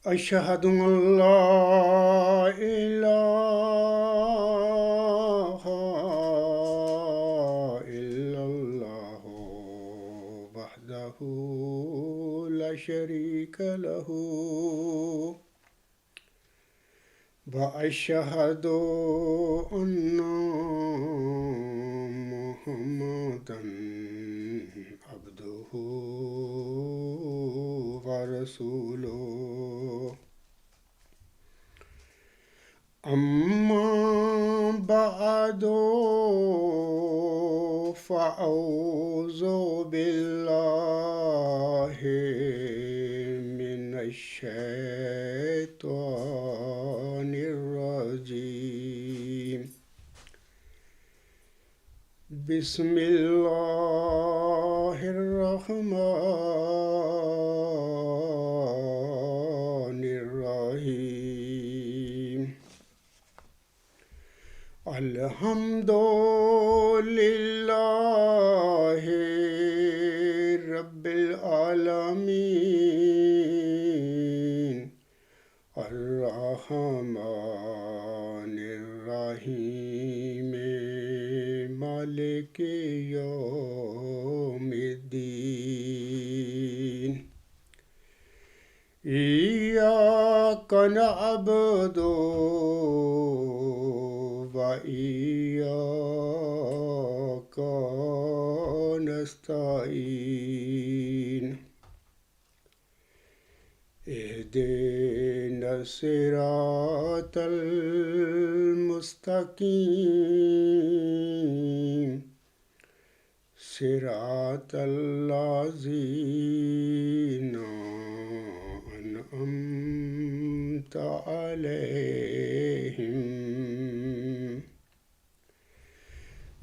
أشهد أن لا إله إلا الله وحده لا شريك له وأشهد أن محمدا عبده ورسوله أما بعد فأعوذ بالله من الشيطان الرجيم بسم الله الرحمن الرحيم الحمد لله رب العالمين الرحمن الرحيم مالك يوم الدين إياك نعبد وإياك نستعين اهدنا الصراط المستقيم صراط الذين أنعمت عليهم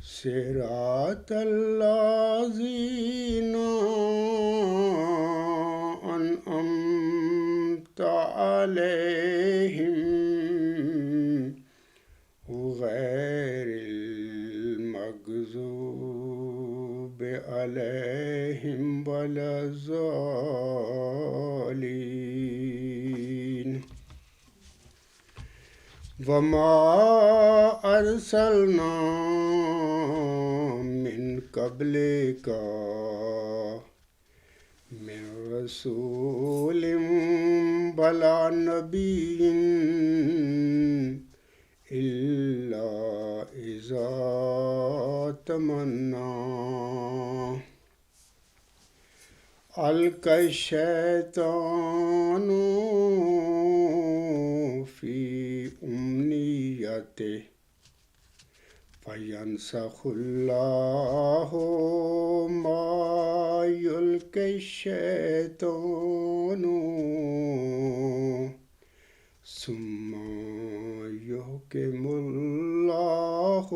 صراط الذين أنعمت عليهم غير المغضوب عليهم ولا الضالين وما أرسلنا من قبلك من رسول ولا نبي إلا إذا تمنى ألقى الشيطان في أمنيته فينسخ الله ما يلقي الشيطان ثم يحكم الله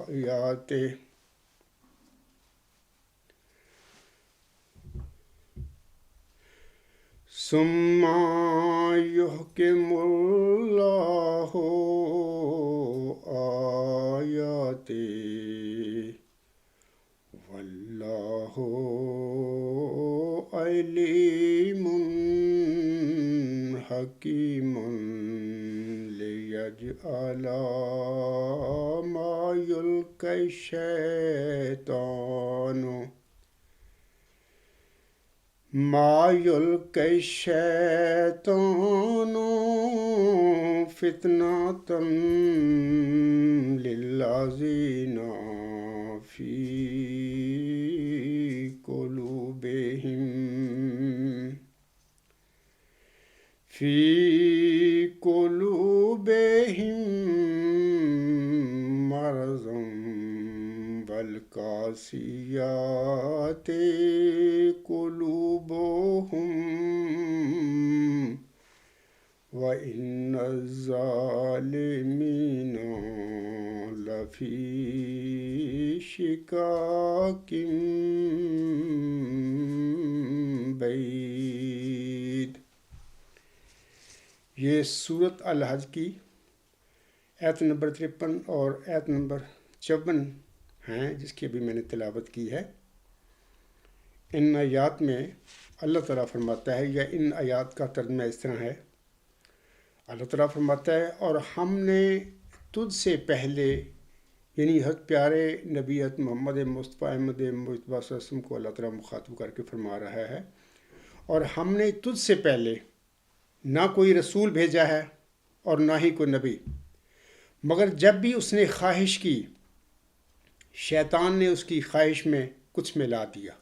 آياته ثم يحكم الله آياته والله عليم حكيم ليجعل ما يلقي الشيطان فتنة للذين في قلوبهم مرض والقاسيات قلوبهم وإن الظالمين لفي شقاق بعید۔ یہ سورۃ الحج کی آیت نمبر 53 اور آیت نمبر 54 ہیں، جس کی ابھی میں نے تلاوت کی ہے۔ ان آیات میں اللہ تعالیٰ فرماتا ہے، یا ان آیات کا ترجمہ اس طرح ہے، اللہ تعالیٰ فرماتا ہے اور ہم نے تجھ سے پہلے، یعنی حضرت پیارے نبی حضرت محمد مصطفیٰ احمد مجتبیٰ صلی اللہ علیہ وسلم کو اللہ تعالیٰ مخاطب کر کے فرما رہا ہے، اور ہم نے تجھ سے پہلے نہ کوئی رسول بھیجا ہے اور نہ ہی کوئی نبی، مگر جب بھی اس نے خواہش کی، شیطان نے اس کی خواہش میں کچھ ملا دیا،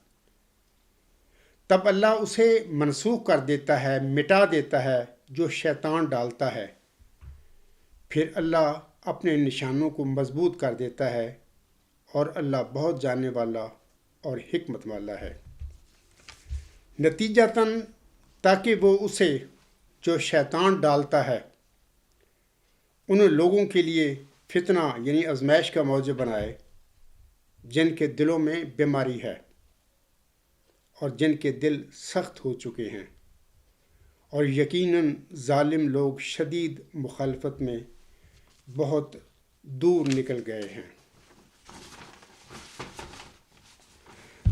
تب اللہ اسے منسوخ کر دیتا ہے، مٹا دیتا ہے جو شیطان ڈالتا ہے، پھر اللہ اپنے نشانوں کو مضبوط کر دیتا ہے، اور اللہ بہت جاننے والا اور حکمت والا ہے۔ نتیجتاً تاکہ وہ اسے جو شیطان ڈالتا ہے ان لوگوں کے لیے فتنہ یعنی آزمائش کا موجب بنائے جن کے دلوں میں بیماری ہے اور جن کے دل سخت ہو چکے ہیں، اور یقیناً ظالم لوگ شدید مخالفت میں بہت دور نکل گئے ہیں۔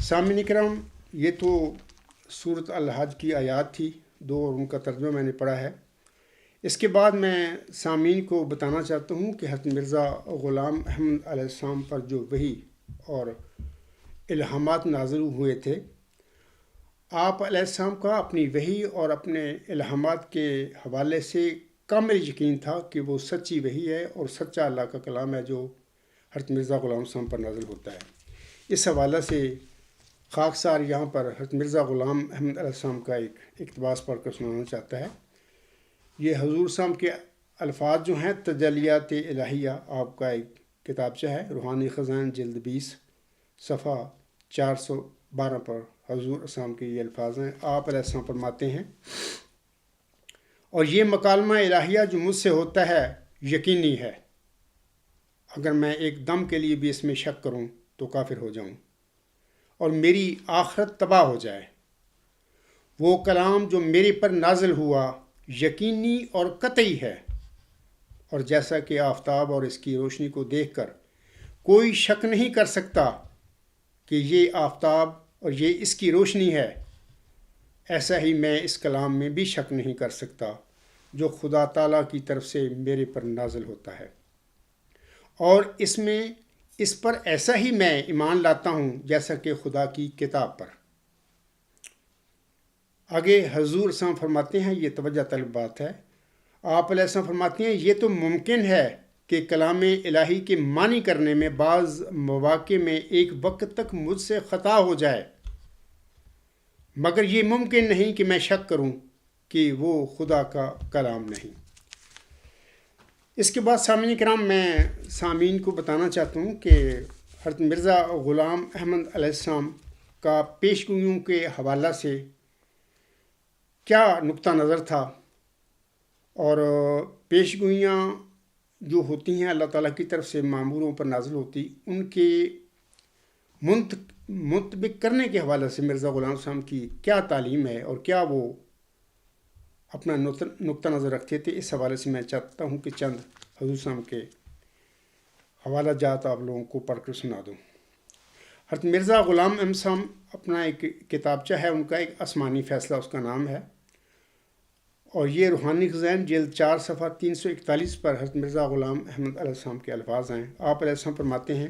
سامعین کرام، یہ تو سورۃ الحج کی آیات تھی دو، اور ان کا ترجمہ میں نے پڑھا ہے۔ اس کے بعد میں سامعین کو بتانا چاہتا ہوں کہ حضرت مرزا غلام احمد علیہ السلام پر جو وحی اور الہامات نازل ہوئے تھے، آپ علیہ السلام کا اپنی وحی اور اپنے الہامات کے حوالے سے کامل یقین تھا کہ وہ سچی وحی ہے اور سچا اللہ کا کلام ہے جو حضرت مرزا غلام السلام پر نازل ہوتا ہے۔ اس حوالے سے خاکسار یہاں پر حضرت مرزا غلام احمد علیہ السلام کا ایک اقتباس پڑھ کر سنانا چاہتا ہے۔ یہ حضور صاحب کے الفاظ جو ہیں، تجلیات الہیہ آپ کا ایک کتابچہ ہے، روحانی خزائن جلد 20 صفحہ 412 پر حضور اسلام کے یہ الفاظ ہیں۔ آپ علیہ السلام فرماتے ہیں، اور یہ مکالمہ الہیہ جو مجھ سے ہوتا ہے یقینی ہے، اگر میں ایک دم کے لیے بھی اس میں شک کروں تو کافر ہو جاؤں اور میری آخرت تباہ ہو جائے۔ وہ کلام جو میرے پر نازل ہوا یقینی اور قطعی ہے، اور جیسا کہ آفتاب اور اس کی روشنی کو دیکھ کر کوئی شک نہیں کر سکتا کہ یہ آفتاب اور یہ اس کی روشنی ہے، ایسا ہی میں اس کلام میں بھی شک نہیں کر سکتا جو خدا تعالیٰ کی طرف سے میرے پر نازل ہوتا ہے، اور اس پر ایسا ہی میں ایمان لاتا ہوں جیسا کہ خدا کی کتاب پر۔ آگے حضور السلام فرماتے ہیں، یہ توجہ طلب بات ہے، آپ علیہ السلام فرماتے ہیں، یہ تو ممکن ہے کہ کلام الہی کے معنی کرنے میں بعض مواقع میں ایک وقت تک مجھ سے خطا ہو جائے، مگر یہ ممکن نہیں کہ میں شک کروں کہ وہ خدا کا کلام نہیں۔ اس کے بعد سامعین کرام، میں سامعین کو بتانا چاہتا ہوں کہ حضرت مرزا غلام احمد علیہ السلام کا پیش گوئیوں کے حوالہ سے کیا نقطہ نظر تھا، اور پیش گوئیاں جو ہوتی ہیں اللہ تعالیٰ کی طرف سے ماموروں پر نازل ہوتی، ان کے منطبق کرنے کے حوالے سے مرزا غلام صاحب کی کیا تعلیم ہے اور کیا وہ اپنا نقطہ نظر رکھتے تھے، اس حوالے سے میں چاہتا ہوں کہ چند حضور صاحب کے حوالہ جات آپ لوگوں کو پڑھ کر سنا دوں۔ حضرت مرزا غلام احمد صاحب اپنا ایک کتابچہ ہے، ان کا ایک آسمانی فیصلہ اس کا نام ہے، اور یہ روحانی خزائن جلد 4 صفحہ 341 پر حضرت مرزا غلام احمد علیہ السلام کے الفاظ ہیں۔ آپ علیہ السلام فرماتے ہیں،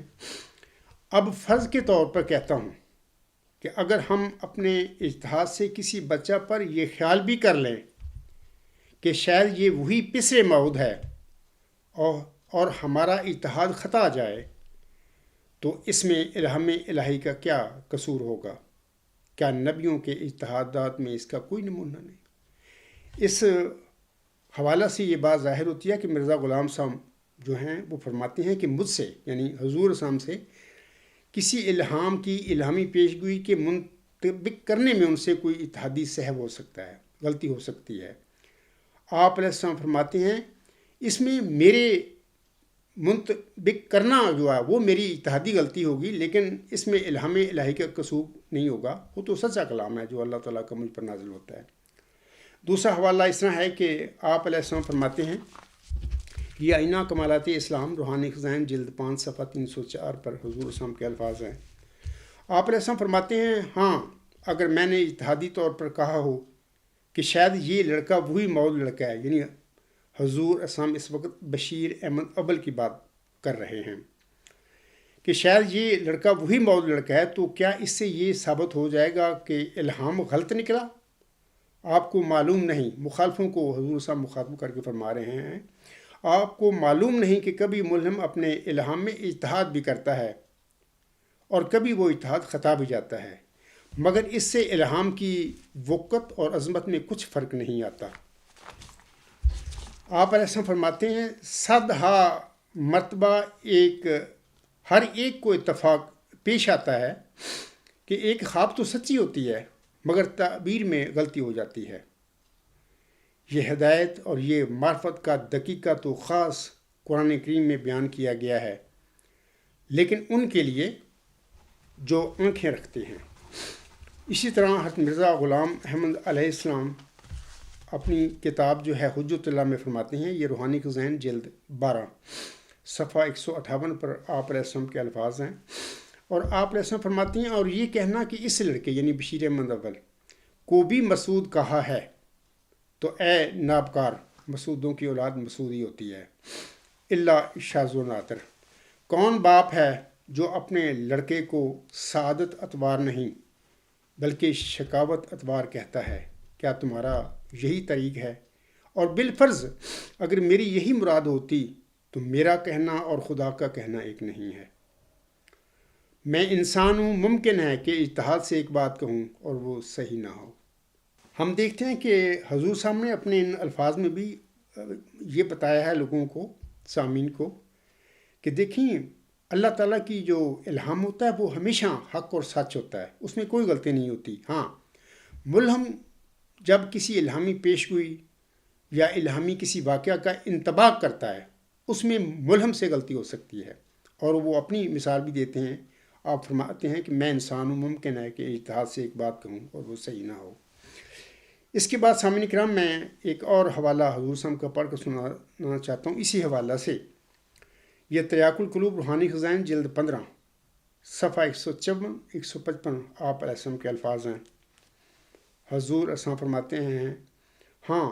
اب فرض کے طور پر کہتا ہوں کہ اگر ہم اپنے اجتہاد سے کسی بچہ پر یہ خیال بھی کر لیں کہ شاید یہ وہی پسر موعود ہے اور ہمارا اجتہاد خطا جائے، تو اس میں الہام الہی کا کیا قصور ہوگا؟ کیا نبیوں کے اجتہادات میں اس کا کوئی نمونہ نہیں؟ اس حوالہ سے یہ بات ظاہر ہوتی ہے کہ مرزا غلام صاحب جو ہیں وہ فرماتے ہیں کہ مجھ سے، یعنی حضور صاحب سے، کسی الہام کی الہامی پیشگوئی کے منطبق کرنے میں ان سے کوئی اتحادی سہو ہو سکتا ہے، غلطی ہو سکتی ہے۔ آپ علیہ السلام فرماتے ہیں، اس میں میرے منطبق کرنا جو ہے وہ میری اتحادی غلطی ہوگی، لیکن اس میں الہام الہی کا قصور نہیں ہوگا، وہ تو سچا کلام ہے جو اللہ تعالیٰ کا مجھ پر نازل ہوتا ہے۔ دوسرا حوالہ اس طرح ہے کہ آپ علیہ السلام فرماتے ہیں، یہ آئینہ کمالات اسلام روحانی خزائن جلد 5 صفحہ 304 پر حضور اسلام کے الفاظ ہیں۔ آپ علیہ السلام فرماتے ہیں، ہاں اگر میں نے اجتہادی طور پر کہا ہو کہ شاید یہ لڑکا وہی مود لڑکا ہے، یعنی حضور اسلام اس وقت بشیر احمد اول کی بات کر رہے ہیں کہ شاید یہ لڑکا وہی مود لڑکا ہے، تو کیا اس سے یہ ثابت ہو جائے گا کہ الہام غلط نکلا؟ آپ کو معلوم نہیں، مخالفوں کو حضور صاحب مخاطب کر کے فرما رہے ہیں، آپ کو معلوم نہیں کہ کبھی ملہم اپنے الہام میں اجتہاد بھی کرتا ہے اور کبھی وہ اجتہاد خطا بھی جاتا ہے، مگر اس سے الہام کی وقت اور عظمت میں کچھ فرق نہیں آتا۔ آپ علیہ السلام فرماتے ہیں، صدہا مرتبہ ہر ایک کو اتفاق پیش آتا ہے کہ ایک خواب تو سچی ہوتی ہے مگر تعبیر میں غلطی ہو جاتی ہے۔ یہ ہدایت اور یہ معرفت کا دقیقہ تو خاص قرآن کریم میں بیان کیا گیا ہے، لیکن ان کے لیے جو آنکھیں رکھتے ہیں۔ اسی طرح حضرت مرزا غلام احمد علیہ السلام اپنی کتاب جو ہے حجت اللہ میں فرماتے ہیں، یہ روحانی خزائن جلد 12 صفحہ 158 پر آپ علیہ السلام کے الفاظ ہیں، اور آپ علیہ السلام فرماتے ہیں، اور یہ کہنا کہ اس لڑکے یعنی بشیر احمد اول کو بھی مسعود کہا ہے تو اے نابکار، مسعودوں کی اولاد مسعود ہی ہوتی ہے، اللہ شاذ و نادر۔ کون باپ ہے جو اپنے لڑکے کو سعادت اتوار نہیں بلکہ شقاوت اتوار کہتا ہے؟ کیا تمہارا یہی طریق ہے؟ اور بالفرض اگر میری یہی مراد ہوتی تو میرا کہنا اور خدا کا کہنا ایک نہیں ہے۔ میں انسان ہوں، ممکن ہے کہ اجتہاد سے ایک بات کہوں اور وہ صحیح نہ ہو۔ ہم دیکھتے ہیں کہ حضور صاحب نے اپنے ان الفاظ میں بھی یہ بتایا ہے لوگوں کو، سامعین کو، کہ دیکھیں اللہ تعالیٰ کی جو الہام ہوتا ہے وہ ہمیشہ حق اور سچ ہوتا ہے، اس میں کوئی غلطی نہیں ہوتی۔ ہاں، ملہم جب کسی الہامی پیشگوئی یا الہامی کسی واقعہ کا انطباق کرتا ہے، اس میں ملہم سے غلطی ہو سکتی ہے، اور وہ اپنی مثال بھی دیتے ہیں۔ آپ فرماتے ہیں کہ میں انسان ہوں، ممکن ہے کہ اجتہاد سے ایک بات کہوں اور وہ صحیح نہ ہو۔ اس کے بعد سامعین کرام، میں ایک اور حوالہ حضور صاحب کا پڑھ کر سنانا چاہتا ہوں اسی حوالہ سے۔ یہ تریاق القلوب روحانی خزائن جلد 15 صفحہ 154 155 آپ علیہ السلام کے الفاظ ہیں۔ حضور السلام فرماتے ہیں، ہاں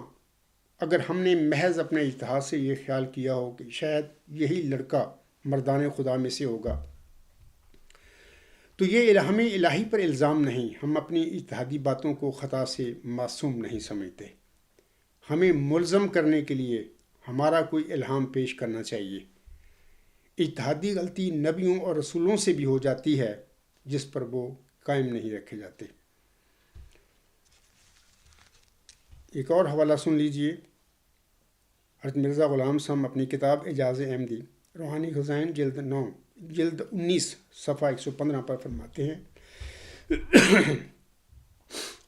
اگر ہم نے محض اپنے اجتہاد سے یہ خیال کیا ہو کہ شاید یہی لڑکا مردان خدا میں سے ہوگا، تو یہ الہام الہی پر الزام نہیں۔ ہم اپنی اجتہادی باتوں کو خطا سے معصوم نہیں سمجھتے۔ ہمیں ملزم کرنے کے لیے ہمارا کوئی الہام پیش کرنا چاہیے۔ اجتہادی غلطی نبیوں اور رسولوں سے بھی ہو جاتی ہے جس پر وہ قائم نہیں رکھے جاتے۔ ایک اور حوالہ سن لیجئے۔ حضرت مرزا غلام صاحب اپنی کتاب اعجاز احمدی روحانی خزائن جلد 19 صفحہ 115 پر فرماتے ہیں،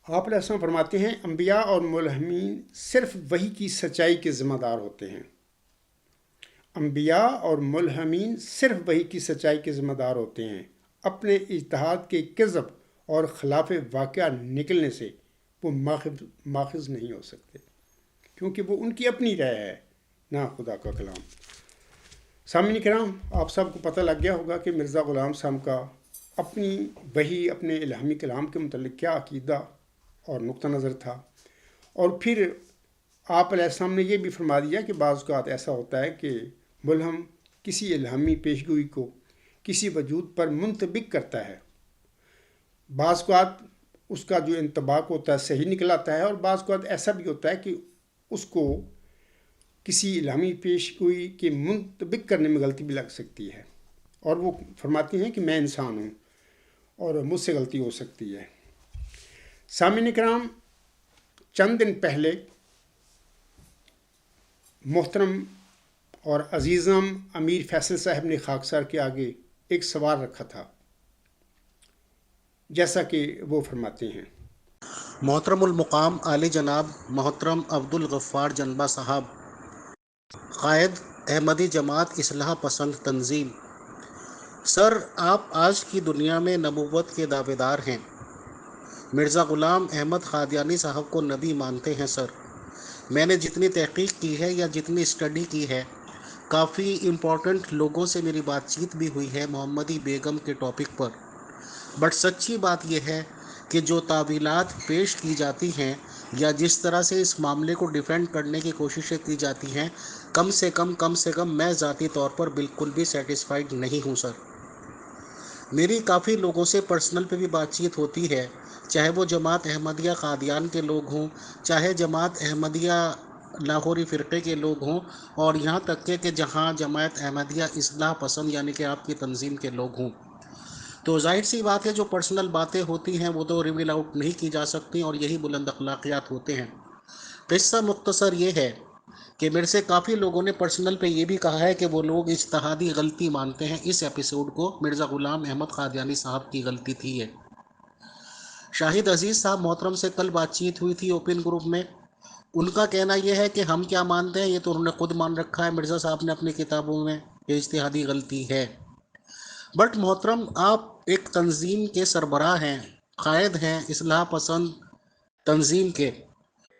آپ علیہ السلام فرماتے ہیں، انبیاء اور ملہمین صرف وحی کی سچائی کے ذمہ دار ہوتے ہیں۔ انبیاء اور ملہمین صرف وحی کی سچائی کے ذمہ دار ہوتے ہیں۔ اپنے اجتہاد کے کذب اور خلاف واقعہ نکلنے سے وہ ماخذ نہیں ہو سکتے، کیونکہ وہ ان کی اپنی رائے ہے، نہ خدا کا کلام۔ سامعین کرام، آپ سب کو پتہ لگ گیا ہوگا کہ مرزا غلام صاحب کا اپنی وحی، اپنے الہامی کلام کے متعلق کیا عقیدہ اور نقطہ نظر تھا، اور پھر آپ علیہ السلام نے یہ بھی فرما دیا کہ بعض اوقات ایسا ہوتا ہے کہ ملہم کسی الہامی پیشگوئی کو کسی وجود پر منطبق کرتا ہے۔ بعض اوقات اس کا جو انطباق ہوتا ہے صحیح نکل آتا ہے، اور بعض اوقات ایسا بھی ہوتا ہے کہ اس کو کسی الہامی پیشگوئی کے منطبق کرنے میں غلطی بھی لگ سکتی ہے، اور وہ فرماتے ہیں کہ میں انسان ہوں اور مجھ سے غلطی ہو سکتی ہے۔ سامعین کرام، چند دن پہلے محترم اور عزیزم امیر فیصل صاحب نے خاکسار کے آگے ایک سوال رکھا تھا، جیسا کہ وہ فرماتے ہیں۔ محترم المقام عالی جناب محترم عبد الغفار جنبہ صاحب، قائد احمدی جماعت اصلاح پسند تنظیم، سر آپ آج کی دنیا میں نبوت کے دعوے دار ہیں۔ مرزا غلام احمد قادیانی صاحب کو نبی مانتے ہیں سر۔ میں نے جتنی تحقیق کی ہے یا جتنی اسٹڈی کی ہے، کافی امپورٹنٹ لوگوں سے میری بات چیت بھی ہوئی ہے محمدی بیگم کے ٹاپک پر، بٹ سچی بات یہ ہے کہ جو تعویلات پیش کی جاتی ہیں یا جس طرح سے اس معاملے کو ڈیفینڈ کرنے کی کوششیں کی جاتی ہیں، کم سے کم میں ذاتی طور پر بالکل بھی سیٹسفائیڈ نہیں ہوں سر۔ میری کافی لوگوں سے پرسنل پہ بھی بات چیت ہوتی ہے، چاہے وہ جماعت احمدیہ قادیان کے لوگ ہوں، چاہے جماعت احمدیہ لاہوری فرقے کے لوگ ہوں، اور یہاں تک کہ جہاں جماعت احمدیہ اصلاح پسند یعنی کہ آپ کی تنظیم کے لوگ ہوں۔ تو ظاہر سی بات ہے جو پرسنل باتیں ہوتی ہیں وہ تو ریویل آؤٹ نہیں کی جا سکتی، اور یہی بلند اخلاقیات ہوتے ہیں۔ قصہ مختصر یہ ہے کہ میرے سے کافی لوگوں نے پرسنل پہ یہ بھی کہا ہے کہ وہ لوگ اجتہادی غلطی مانتے ہیں اس ایپیسوڈ کو، مرزا غلام احمد قادیانی صاحب کی غلطی تھی یہ۔ شاہد عزیز صاحب محترم سے کل بات چیت ہوئی تھی اوپن گروپ میں، ان کا کہنا یہ ہے کہ ہم کیا مانتے ہیں یہ تو انہوں نے خود مان رکھا ہے مرزا صاحب نے اپنی کتابوں میں کہ اجتہادی غلطی ہے۔ بٹ محترم آپ ایک تنظیم کے سربراہ ہیں، قائد ہیں اصلاح پسند تنظیم کے،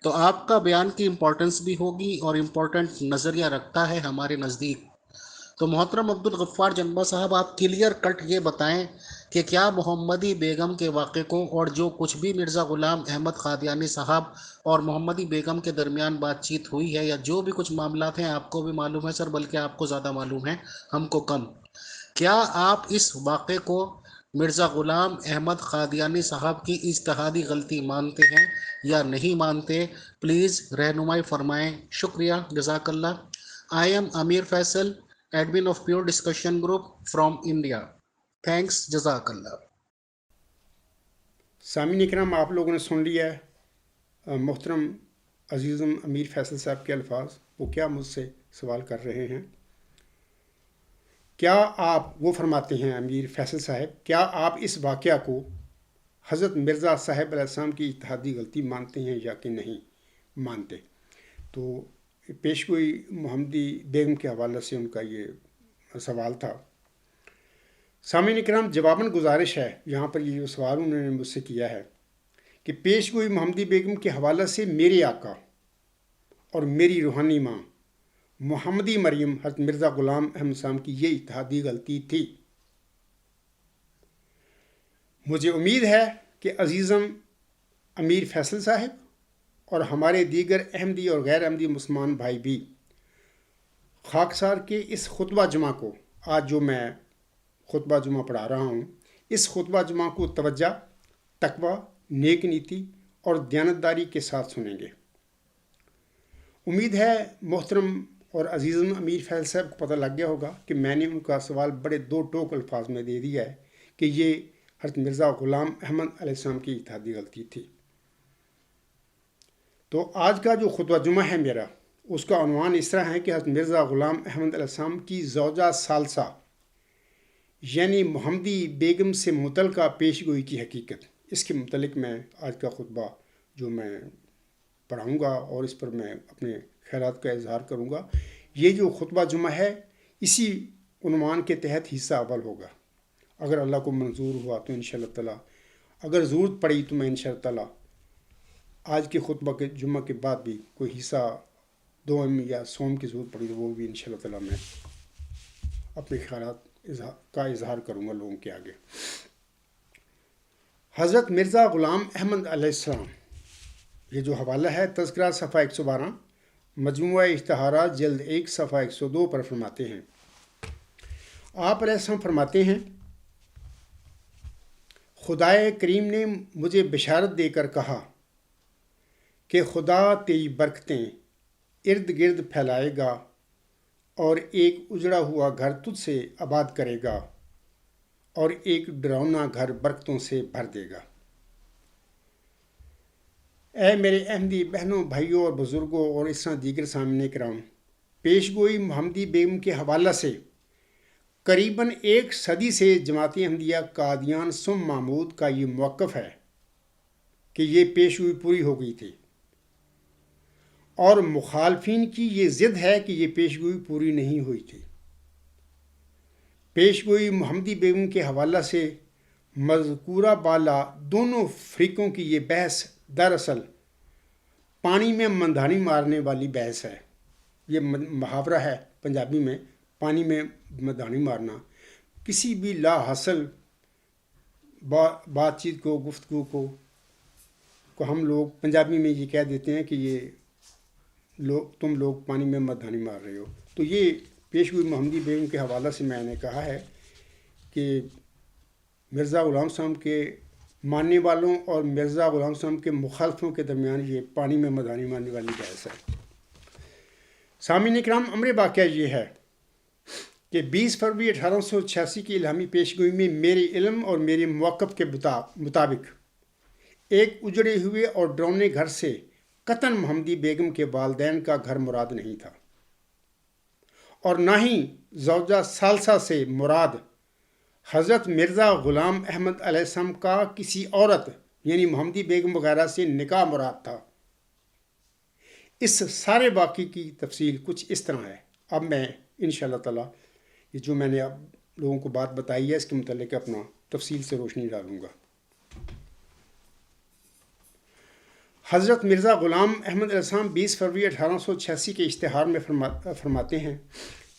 تو آپ کا بیان کی امپورٹنس بھی ہوگی اور امپورٹنٹ نظریہ رکھتا ہے ہمارے نزدیک۔ تو محترم عبدالغفار جنبہ صاحب آپ کلیئر کٹ یہ بتائیں کہ کیا محمدی بیگم کے واقعے کو اور جو کچھ بھی مرزا غلام احمد قادیانی صاحب اور محمدی بیگم کے درمیان بات چیت ہوئی ہے یا جو بھی کچھ معاملات ہیں آپ کو بھی معلوم ہے سر، بلکہ آپ کو زیادہ معلوم ہے ہم کو کم، کیا آپ اس واقعے کو مرزا غلام احمد قادیانی صاحب کی اجتہادی غلطی مانتے ہیں یا نہیں مانتے؟ پلیز رہنمائی فرمائیں، شکریہ، جزاک اللہ۔ I am Amir Faisal, admin of pure discussion group from India, thanks, جزاک اللہ۔ سامعین اکرام، آپ لوگوں نے سن لیا ہے محترم عزیزم امیر فیصل صاحب کے الفاظ، وہ کیا مجھ سے سوال کر رہے ہیں۔ کیا آپ، وہ فرماتے ہیں امیر فیصل صاحب، کیا آپ اس واقعہ کو حضرت مرزا صاحب علیہ السلام کی اجتہادی غلطی مانتے ہیں یا کہ نہیں مانتے؟ تو پیشگوئی محمدی بیگم کے حوالے سے ان کا یہ سوال تھا۔ سامعین اکرام، جواباً گزارش ہے یہاں پر یہ جو سوال انہوں نے مجھ سے کیا ہے کہ پیشگوئی محمدی بیگم کے حوالے سے میرے آقا اور میری روحانی ماں محمدی مریم حضرت مرزا غلام احمد صاحب کی یہ اجتہادی غلطی تھی۔ مجھے امید ہے کہ عزیزم امیر فیصل صاحب اور ہمارے دیگر احمدی اور غیر احمدی مسلمان بھائی بھی خاکسار کے اس خطبہ جمعہ کو، آج جو میں خطبہ جمعہ پڑھا رہا ہوں، اس خطبہ جمعہ کو توجہ، تقوی، نیک نیتی اور دیانتداری کے ساتھ سنیں گے۔ امید ہے محترم اور عزیزم امیر فیصل صاحب کو پتہ لگ گیا ہوگا کہ میں نے ان کا سوال بڑے دو ٹوک الفاظ میں دے دیا ہے کہ یہ حضرت مرزا غلام احمد علیہ السلام کی اجتہادی غلطی تھی۔ تو آج کا جو خطبہ جمعہ ہے میرا، اس کا عنوان اس طرح ہے کہ حضرت مرزا غلام احمد علیہ السلام کی زوجہ ثالثہ یعنی محمدی بیگم سے متعلقہ پیش گوئی کی حقیقت، اس کے متعلق میں آج کا خطبہ جو میں پڑھاؤں گا اور اس پر میں اپنے خیالات کا اظہار کروں گا۔ یہ جو خطبہ جمعہ ہے اسی عنوان کے تحت حصہ اول ہوگا، اگر اللہ کو منظور ہوا تو انشاءاللہ تعالی، اگر ضرورت پڑی تو میں انشاءاللہ تعالی آج کے خطبہ کے جمعہ کے بعد بھی کوئی حصہ دوم یا سوم کی ضرورت پڑی تو وہ بھی انشاءاللہ تعالی میں اپنے خیالات کا اظہار کروں گا لوگوں کے آگے۔ حضرت مرزا غلام احمد علیہ السلام، یہ جو حوالہ ہے تذکرہ صفحہ 112، مجموعہ اشتہارات جلد 1 صفحہ 102 پر فرماتے ہیں، آپ علیہ السلام فرماتے ہیں، خدائے کریم نے مجھے بشارت دے کر کہا کہ خدا تیری برکتیں ارد گرد پھیلائے گا اور ایک اجڑا ہوا گھر تجھ سے آباد کرے گا اور ایک ڈراؤنا گھر برکتوں سے بھر دے گا۔ اے میرے احمدی بہنوں، بھائیوں اور بزرگوں اور اس طرح دیگر سامعین کرام، پیش گوئی محمدی بیگم کے حوالہ سے قریباً 1 صدی سے جماعت احمدیہ قادیان سم محمود کا یہ موقف ہے کہ یہ پیش گوئی پوری ہو گئی تھی، اور مخالفین کی یہ ضد ہے کہ یہ پیش گوئی پوری نہیں ہوئی تھی۔ پیش گوئی محمدی بیگم کے حوالہ سے مذکورہ بالا دونوں فریقوں کی یہ بحث دراصل پانی میں مندھانی مارنے والی بحث ہے۔ یہ محاورہ ہے پنجابی میں، پانی میں مندھانی مارنا، کسی بھی لا حاصل بات چیت کو، گفتگو کو ہم لوگ پنجابی میں یہ کہہ دیتے ہیں کہ تم لوگ پانی میں مدھانی مار رہے ہو. تو یہ پیشگوئی محمدی بیگم کے حوالہ سے میں نے کہا ہے کہ مرزا غلام صاحب کے ماننے والوں اور مرزا غلام صاحب کے مخالفوں کے درمیان یہ پانی میں مدھانی مارنے والی بحث ہے. سامعین اکرام، امر واقعہ یہ ہے کہ 20 فروری 1886 کی الہامی پیشگوئی میں میرے علم اور میرے موقف کے مطابق ایک اجڑے ہوئے اور ڈرونے گھر سے قطعاً محمدی بیگم کے والدین کا گھر مراد نہیں تھا، اور نہ ہی زوجہ ثالثہ سے مراد حضرت مرزا غلام احمد علیہ السلام کا کسی عورت یعنی محمدی بیگم وغیرہ سے نکاح مراد تھا. اس سارے واقعے کی تفصیل کچھ اس طرح ہے. اب میں انشاءاللہ تعالی یہ جو میں نے اب لوگوں کو بات بتائی ہے اس کے متعلق اپنا تفصیل سے روشنی ڈالوں گا. حضرت مرزا غلام احمد علیہ السلام 20 فروری 1886 کے اشتہار میں فرماتے ہیں،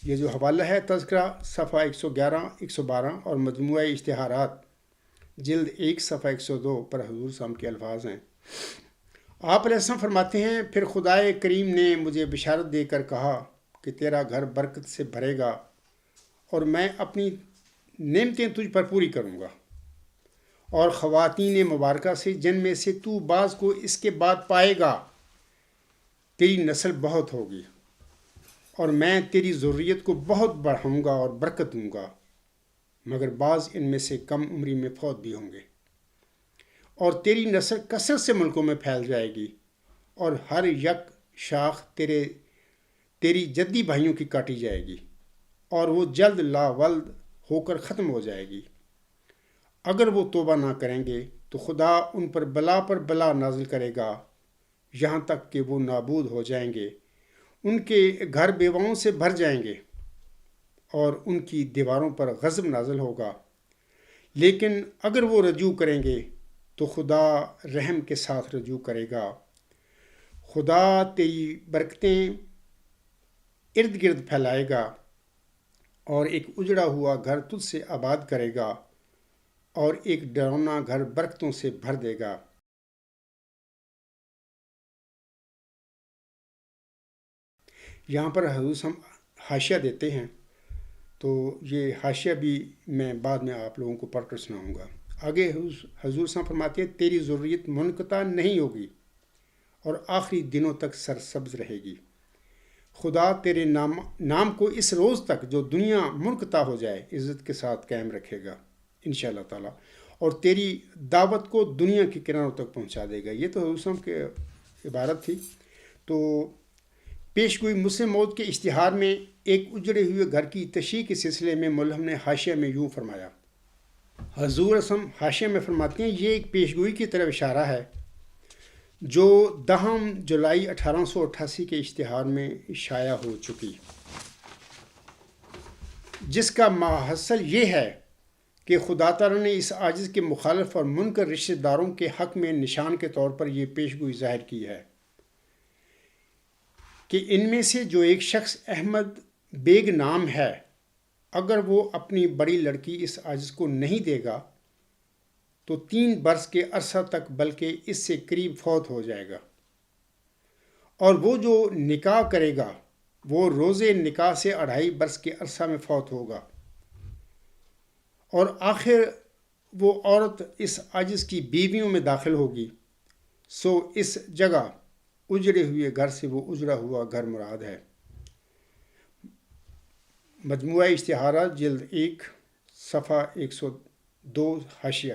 یہ جو حوالہ ہے تذکرہ صفحہ 111 112 اور مجموعہ اشتہارات جلد 1 صفحہ 102 پر حضور صاحب کے الفاظ ہیں. آپ علیہ السلام فرماتے ہیں، پھر خدائے کریم نے مجھے بشارت دے کر کہا کہ تیرا گھر برکت سے بھرے گا اور میں اپنی نعمتیں تجھ پر پوری کروں گا، اور خواتین مبارکہ سے جن میں سے تو بعض کو اس کے بعد پائے گا تیری نسل بہت ہوگی، اور میں تیری ذریت کو بہت بڑھاؤں گا اور برکت دوں گا، مگر بعض ان میں سے کم عمری میں فوت بھی ہوں گے، اور تیری نسل کثرت سے ملکوں میں پھیل جائے گی، اور ہر یک شاخ تیری جدی بھائیوں کی کاٹی جائے گی، اور وہ جلد لا ولد ہو کر ختم ہو جائے گی. اگر وہ توبہ نہ کریں گے تو خدا ان پر بلا نازل کرے گا یہاں تک کہ وہ نابود ہو جائیں گے، ان کے گھر بیواؤں سے بھر جائیں گے، اور ان کی دیواروں پر غضب نازل ہوگا. لیکن اگر وہ رجوع کریں گے تو خدا رحم کے ساتھ رجوع کرے گا. خدا تیری برکتیں ارد گرد پھیلائے گا، اور ایک اجڑا ہوا گھر تجھ سے آباد کرے گا، اور ایک ڈرونا گھر برکتوں سے بھر دے گا. یہاں پر حضور صاحب حاشیہ دیتے ہیں، تو یہ حاشیہ بھی میں بعد میں آپ لوگوں کو پڑھ کر سناؤں گا. آگے حضور صاحب فرماتے ہیں، تیری ذریت منقطع نہیں ہوگی اور آخری دنوں تک سرسبز رہے گی. خدا تیرے نام کو اس روز تک جو دنیا منقطع ہو جائے عزت کے ساتھ قائم رکھے گا انشاءاللہ تعالی، اور تیری دعوت کو دنیا کے کناروں تک پہنچا دے گا. یہ تو حضور صاحب کی عبارت تھی. تو پیشگوئی مسلم موت کے اشتہار میں ایک اجڑے ہوئے گھر کی تشریح کے سلسلے میں ملہم نے حاشیہ میں یوں فرمایا. حضور اسم حاشیہ میں فرماتے ہیں، یہ ایک پیشگوئی کی طرف اشارہ ہے جو 10 جولائی 1888 کے اشتہار میں شائع ہو چکی، جس کا محصل یہ ہے کہ خدا تعالیٰ نے اس عاجز کے مخالف اور منکر رشتہ داروں کے حق میں نشان کے طور پر یہ پیشگوئی ظاہر کی ہے کہ ان میں سے جو ایک شخص احمد بیگ نام ہے، اگر وہ اپنی بڑی لڑکی اس عاجز کو نہیں دے گا تو 3 برس کے عرصہ تک بلکہ اس سے قریب فوت ہو جائے گا، اور وہ جو نکاح کرے گا وہ روزے نکاح سے 2.5 برس کے عرصہ میں فوت ہوگا، اور آخر وہ عورت اس عاجز کی بیویوں میں داخل ہوگی. سو اس جگہ اجڑے ہوئے گھر سے وہ اجڑا ہوا گھر مراد ہے. مجموعہ اشتہارات جلد 1 صفحہ 102 حاشیہ.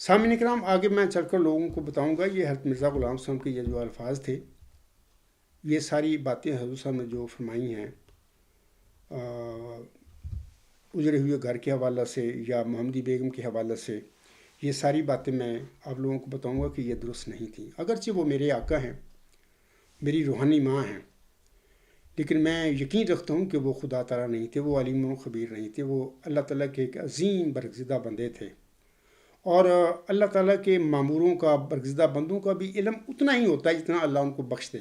سامعین اکرام، آگے میں چل کر لوگوں کو بتاؤں گا یہ حضرت مرزا غلام صاحب کے یہ جو الفاظ تھے، یہ ساری باتیں حضور صاحب نے جو فرمائی ہیں اجڑے ہوئے گھر کے حوالہ سے یا محمدی بیگم کے حوالہ سے، یہ ساری باتیں میں آپ لوگوں کو بتاؤں گا کہ یہ درست نہیں تھیں. اگرچہ وہ میرے آقا ہیں، میری روحانی ماں ہیں، لیکن میں یقین رکھتا ہوں کہ وہ خدا تعالیٰ نہیں تھے، وہ علیم و خبیر نہیں تھے، وہ اللہ تعالیٰ کے ایک عظیم برگزیدہ بندے تھے. اور اللہ تعالیٰ کے ماموروں کا، برگزیدہ بندوں کا بھی علم اتنا ہی ہوتا ہے جتنا اللہ ان کو بخش دے،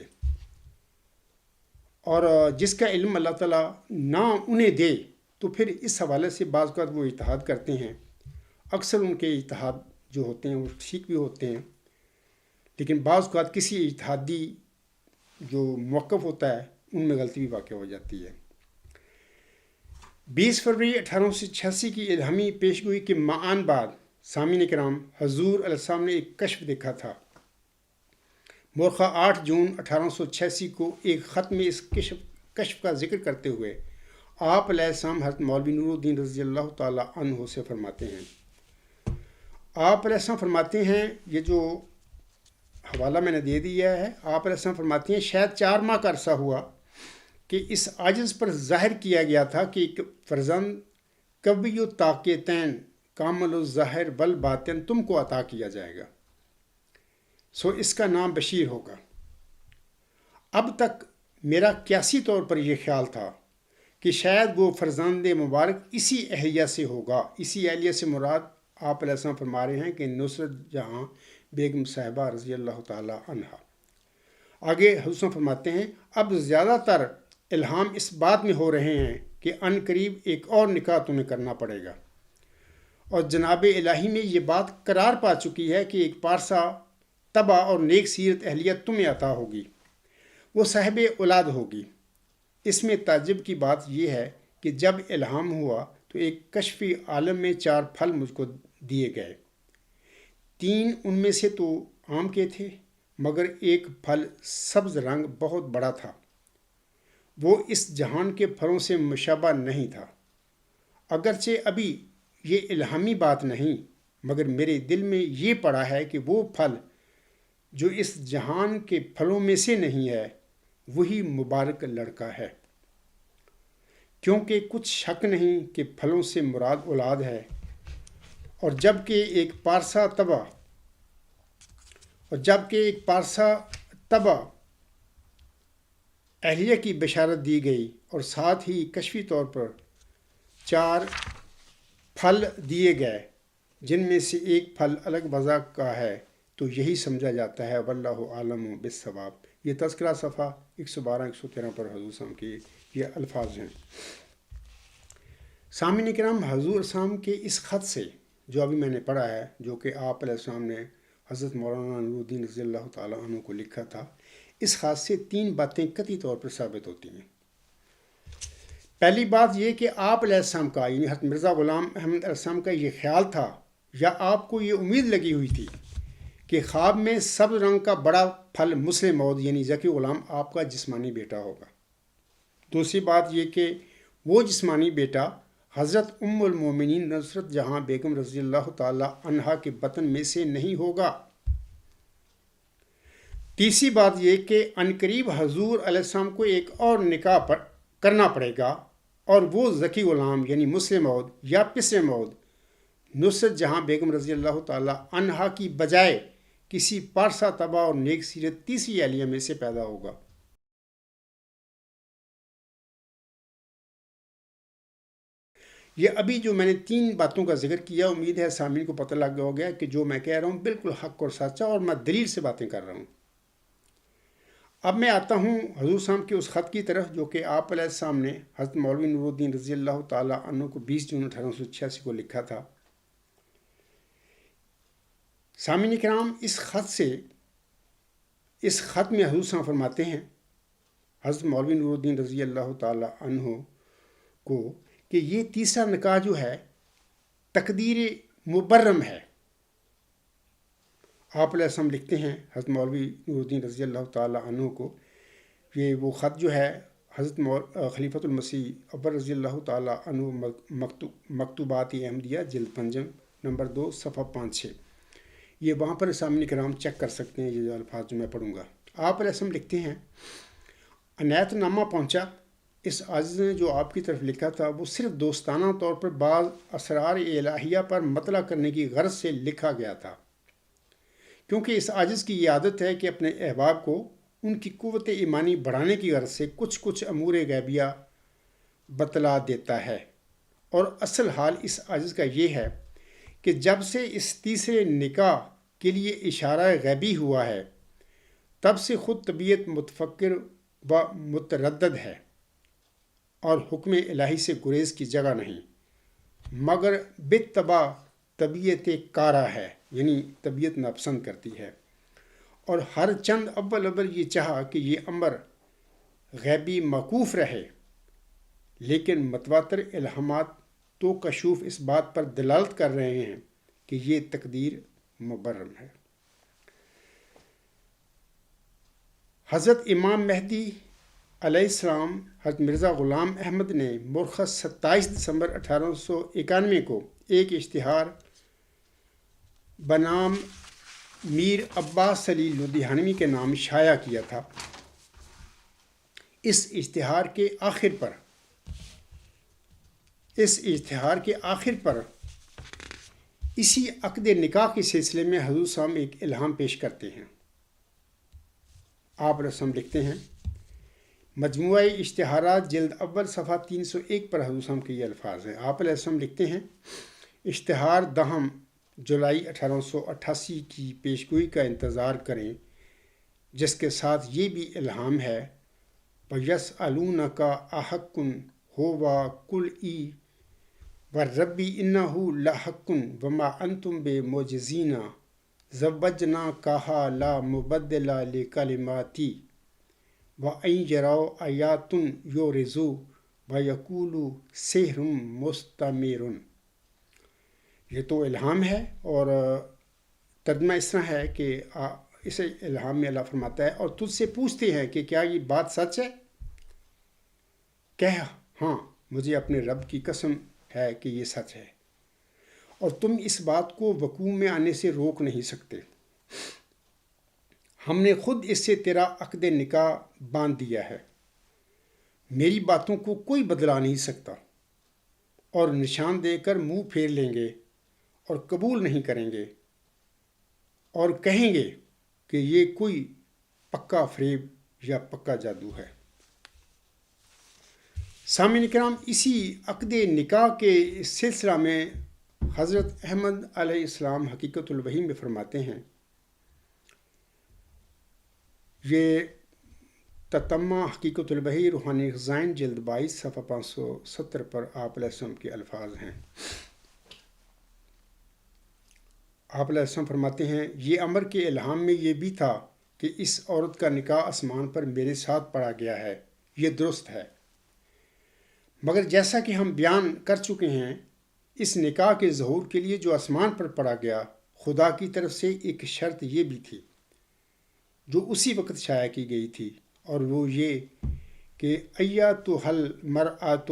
اور جس کا علم اللہ تعالیٰ نہ انہیں دے تو پھر اس حوالے سے بعض اوقات وہ اجتہاد کرتے ہیں. اکثر ان کے اجتہاد جو ہوتے ہیں وہ ٹھیک بھی ہوتے ہیں، لیکن بعض اوقات کسی اجتہادی جو موقف ہوتا ہے ان میں غلطی بھی واقع ہو جاتی ہے۔ 20 فروری 1886 کی الہامی پیشگوئی کے معان بعد سامعین کرام، حضور علیہ السلام نے ایک کشف دیکھا تھا۔ مورخہ 8 جون 1886 کو ایک خط میں اس کشف کا ذکر کرتے ہوئے آپ علیہ السلام حضرت مولوی نور الدین رضی اللہ تعالیٰ عنہ سے فرماتے ہیں، آپ علیہ السلام فرماتے ہیں، یہ جو حوالہ میں نے دے دیا ہے، آپ علیہ السلام فرماتے ہیں شاید 4 ماہ کا عرصہ ہوا کہ اس عاجز پر ظاہر کیا گیا تھا کہ ایک فرزند قوی الطاقتین کامل الظاہر والباطن تم کو عطا کیا جائے گا، سو اس کا نام بشیر ہوگا۔ اب تک میرا قیاسی طور پر یہ خیال تھا کہ شاید وہ فرزند مبارک اسی اہلیہ سے ہوگا۔ اسی اہلیہ سے مراد آپ علیہ السلام فرما رہے ہیں کہ نصرت جہاں بیگم صاحبہ رضی اللہ تعالیٰ عنہا۔ آگے حضور فرماتے ہیں اب زیادہ تر الہام اس بات میں ہو رہے ہیں کہ ان قریب ایک اور نکاح تمہیں کرنا پڑے گا، اور جناب الہی میں یہ بات قرار پا چکی ہے کہ ایک پارسا طبع اور نیک سیرت اہلیہ تمہیں عطا ہوگی، وہ صاحب اولاد ہوگی۔ اس میں تعجب کی بات یہ ہے کہ جب الہام ہوا تو ایک کشفی عالم میں 4 پھل مجھ کو دیے گئے، 3 ان میں سے تو آم کے تھے، مگر ایک پھل سبز رنگ بہت بڑا تھا، وہ اس جہان کے پھلوں سے مشابہ نہیں تھا۔ اگرچہ ابھی یہ الہامی بات نہیں، مگر میرے دل میں یہ پڑا ہے کہ وہ پھل جو اس جہان کے پھلوں میں سے نہیں ہے وہی مبارک لڑکا ہے، کیونکہ کچھ شک نہیں کہ پھلوں سے مراد اولاد ہے، اور جب کہ ایک پارسا طبع اہلیہ کی بشارت دی گئی، اور ساتھ ہی کشفی طور پر 4 پھل دیے گئے جن میں سے ایک پھل الگ وضع کا ہے، تو یہی سمجھا جاتا ہے واللہ عالم بالصواب۔ یہ تذکرہ صفحہ 112-113 پر حضور صاحب کے یہ الفاظ ہیں۔ سامعین کرام، حضور صاحب کے اس خط سے جو ابھی میں نے پڑھا ہے، جو کہ آپ علیہ السلام نے حضرت مولانا نور الدین رضی اللہ تعالیٰ عنہ کو لکھا تھا، اس خط سے 3 باتیں قطعی طور پر ثابت ہوتی ہیں۔ پہلی بات یہ کہ آپ علیہ السلام کا یعنی حضرت مرزا غلام احمد علیہ السلام کا یہ خیال تھا یا آپ کو یہ امید لگی ہوئی تھی کہ خواب میں سبز رنگ کا بڑا پھل مسلم موعود یعنی ذکی غلام آپ کا جسمانی بیٹا ہوگا۔ دوسری بات یہ کہ وہ جسمانی بیٹا حضرت ام المومنین نصرت جہاں بیگم رضی اللہ تعالیٰ عنہا کے بطن میں سے نہیں ہوگا۔ تیسری بات یہ کہ عنقریب حضور علیہ السلام کو ایک اور نکاح کرنا پڑے گا، اور وہ ذکی غلام یعنی مسلم موعود یا پسر موعود نصرت جہاں بیگم رضی اللہ تعالیٰ عنہا کی بجائے کسی پارسا طبع اور نیک سیرت تیسری اہلیہ میں سے پیدا ہوگا۔ یہ ابھی جو میں نے 3 باتوں کا ذکر کیا، امید ہے سامعین کو پتہ لگ ہو گیا کہ جو میں کہہ رہا ہوں بالکل حق اور سچا، اور میں دلیل سے باتیں کر رہا ہوں۔ اب میں آتا ہوں حضور صاحب کے اس خط کی طرف جو کہ آپ علیہ السلام نے حضرت مولوی نور الدین رضی اللہ تعالیٰ عنہ کو 20 جون 1886 کو لکھا تھا۔ سامعین کرام، اس خط میں حضور صاحب فرماتے ہیں حضرت مولوی نور الدین رضی اللہ تعالیٰ عنہ کو کہ یہ تیسرا نکاح جو ہے تقدیر مبرم ہے۔ آپ علیہ السلام لکھتے ہیں حضرت مولوی نور الدین رضی اللہ تعالیٰ عنہ کو، یہ وہ خط جو ہے حضرت خلیفۃ المسیح اکبر رضی اللہ تعالیٰ عنہ مکتوبات احمدیہ جلد 5 نمبر 2 صفحہ 5-6، یہ وہاں پر سامعین کرام چیک کر سکتے ہیں۔ یہ الفاظ جو میں پڑھوں گا، آپ علیہ السلام لکھتے ہیں عنایت نامہ پہنچا، اس عاجز نے جو آپ کی طرف لکھا تھا وہ صرف دوستانہ طور پر بعض اسرار الہیہ پر مطلع کرنے کی غرض سے لکھا گیا تھا، کیونکہ اس عاجز کی یہ عادت ہے کہ اپنے احباب کو ان کی قوت ایمانی بڑھانے کی غرض سے کچھ امور غیبیہ بتلا دیتا ہے، اور اصل حال اس عاجز کا یہ ہے کہ جب سے اس تیسرے نکاح کے لیے اشارہ غیبی ہوا ہے تب سے خود طبیعت متفکر و متردد ہے، اور حکم الہی سے گریز کی جگہ نہیں، مگر بالتبع طبیعت کارا ہے، یعنی طبیعت ناپسند کرتی ہے، اور ہر چند اول یہ چاہا کہ یہ امر غیبی موقوف رہے، لیکن متواتر الہامات تو کشوف اس بات پر دلالت کر رہے ہیں کہ یہ تقدیر مبرم ہے۔ حضرت امام مہدی علیہ السلام حضرت مرزا غلام احمد نے مرخص 27 دسمبر 1891 کو ایک اشتہار بنام میر عباس علی لدھیانوی کے نام شائع کیا تھا۔ اس اشتہار کے آخر پر اسی عقد نکاح کے سلسلے میں حضور صاحب ایک الہام پیش کرتے ہیں۔ آپ رسم لکھتے ہیں، مجموعہ اشتہارات جلد اول صفحہ 301 پر حضور صاحب کے یہ الفاظ ہیں۔ آپ علیہ السلام لکھتے ہیں، اشتہار 10 جولائی 1888 کی پیشگوئی کا انتظار کریں، جس کے ساتھ یہ بھی الہام ہے، وَيَسْأَلُونَكَ أَحَقٌّ هُوَ قُلْ إِي وَالرَّبِّ إِنَّهُ لَحَقٌّ وَمَا أَنْتُمْ بِمُعْجِزِينَ زَوَّجْنَاكَهَا لَا مُبَدِّلَ لِكَلِمَاتِي وَإِنْ يَرَوْا آيَاتٍ يُعْرِضُوا وَيَقُولُوا سِحْرٌ مُسْتَمِرٌ۔ یہ تو الہام ہے، اور ترجمہ اس طرح ہے کہ اسے الہام میں اللہ فرماتا ہے، اور تجھ سے پوچھتے ہیں کہ کیا یہ بات سچ ہے؟ کہہ ہاں، مجھے اپنے رب کی قسم ہے کہ یہ سچ ہے، اور تم اس بات کو وقوع میں آنے سے روک نہیں سکتے۔ ہم نے خود اس سے تیرا عقد نکاح باندھ دیا ہے، میری باتوں کو کوئی بدلا نہیں سکتا، اور نشان دے کر منہ پھیر لیں گے اور قبول نہیں کریں گے، اور کہیں گے کہ یہ کوئی پکا فریب یا پکا جادو ہے۔ سامعین کرام، اسی عقد نکاح کے سلسلہ میں حضرت احمد علیہ السلام حقیقت الوحی میں فرماتے ہیں، یہ تتمہ حقیقت الوحی روحانی خزائن جلد 22 صفحہ 570 پر آپ علیہ السلام کے الفاظ ہیں۔ آپ علیہ السلام فرماتے ہیں، یہ امر کے الہام میں یہ بھی تھا کہ اس عورت کا نکاح آسمان پر میرے ساتھ پڑھا گیا ہے، یہ درست ہے، مگر جیسا کہ ہم بیان کر چکے ہیں، اس نکاح کے ظہور کے لیے جو آسمان پر پڑھا گیا، خدا کی طرف سے ایک شرط یہ بھی تھی جو اسی وقت شائع کی گئی تھی، اور وہ یہ کہ ایّتُہَا الْمَرْأَۃُ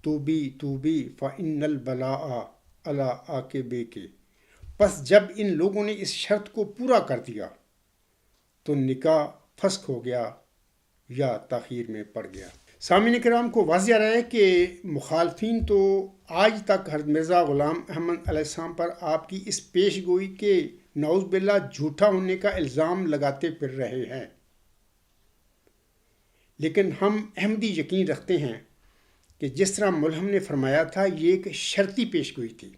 توبی فَإِنَّ الْبَلَاءَ عَلَىٰ عَاقِبَیکِ۔ پس جب ان لوگوں نے اس شرط کو پورا کر دیا تو نکاح فسخ ہو گیا یا تاخیر میں پڑ گیا۔ سامعین کرام کو واضح رہے کہ مخالفین تو آج تک حضرت مرزا غلام احمد علیہ السلام پر آپ کی اس پیش گوئی کے نعوذ باللہ جھوٹا ہونے کا الزام لگاتے پھر رہے ہیں، لیکن ہم احمدی یقین رکھتے ہیں کہ جس طرح ملہم نے فرمایا تھا، یہ ایک شرطی پیش گوئی تھی،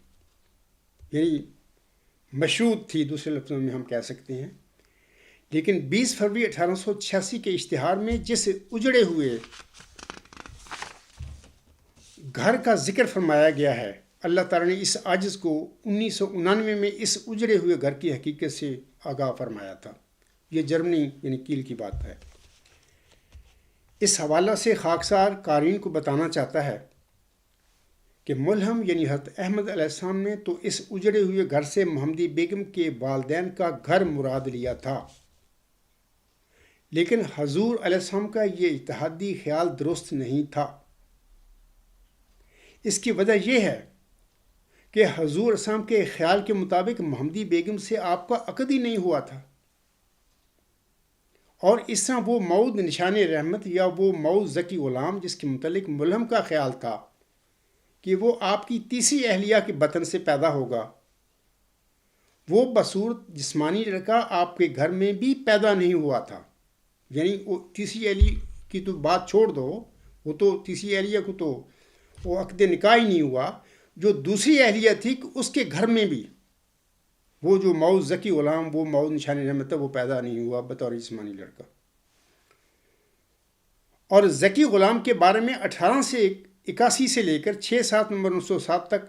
یعنی مشروط تھی، دوسرے لفظوں میں ہم کہہ سکتے ہیں۔ لیکن 20 فروری 1886 کے اشتہار میں جس اجڑے ہوئے گھر کا ذکر فرمایا گیا ہے، اللہ تعالیٰ نے اس عاجز کو 1999 میں اس اجڑے ہوئے گھر کی حقیقت سے آگاہ فرمایا تھا۔ یہ جرمنی یعنی کیل کی بات ہے۔ اس حوالہ سے خاکسار قارئین کو بتانا چاہتا ہے کہ ملہم یعنی حضرت احمد علیہ السلام نے تو اس اجڑے ہوئے گھر سے محمدی بیگم کے والدین کا گھر مراد لیا تھا، لیکن حضور علیہ السلام کا یہ اجتہادی خیال درست نہیں تھا۔ اس کی وجہ یہ ہے کہ حضور علیہ السلام کے خیال کے مطابق محمدی بیگم سے آپ کا عقد ہی نہیں ہوا تھا، اور اس طرح وہ موعود نشان رحمت یا وہ موعود ذکی غلام جس کے متعلق ملہم کا خیال تھا کہ وہ آپ کی تیسری اہلیہ کے بطن سے پیدا ہوگا، وہ بصورت جسمانی لڑکا آپ کے گھر میں بھی پیدا نہیں ہوا تھا۔ یعنی وہ تیسری اہلیہ کی تو بات چھوڑ دو، وہ تو تیسری اہلیہ کو تو وہ عقد نکاح ہی نہیں ہوا، جو دوسری اہلیہ تھی اس کے گھر میں بھی وہ جو موعود ذکی غلام، وہ موعود نشان رحمت، وہ پیدا نہیں ہوا بطور جسمانی لڑکا۔ اور ذکی غلام کے بارے میں 1881 سے لے کر 6/7/1907 تک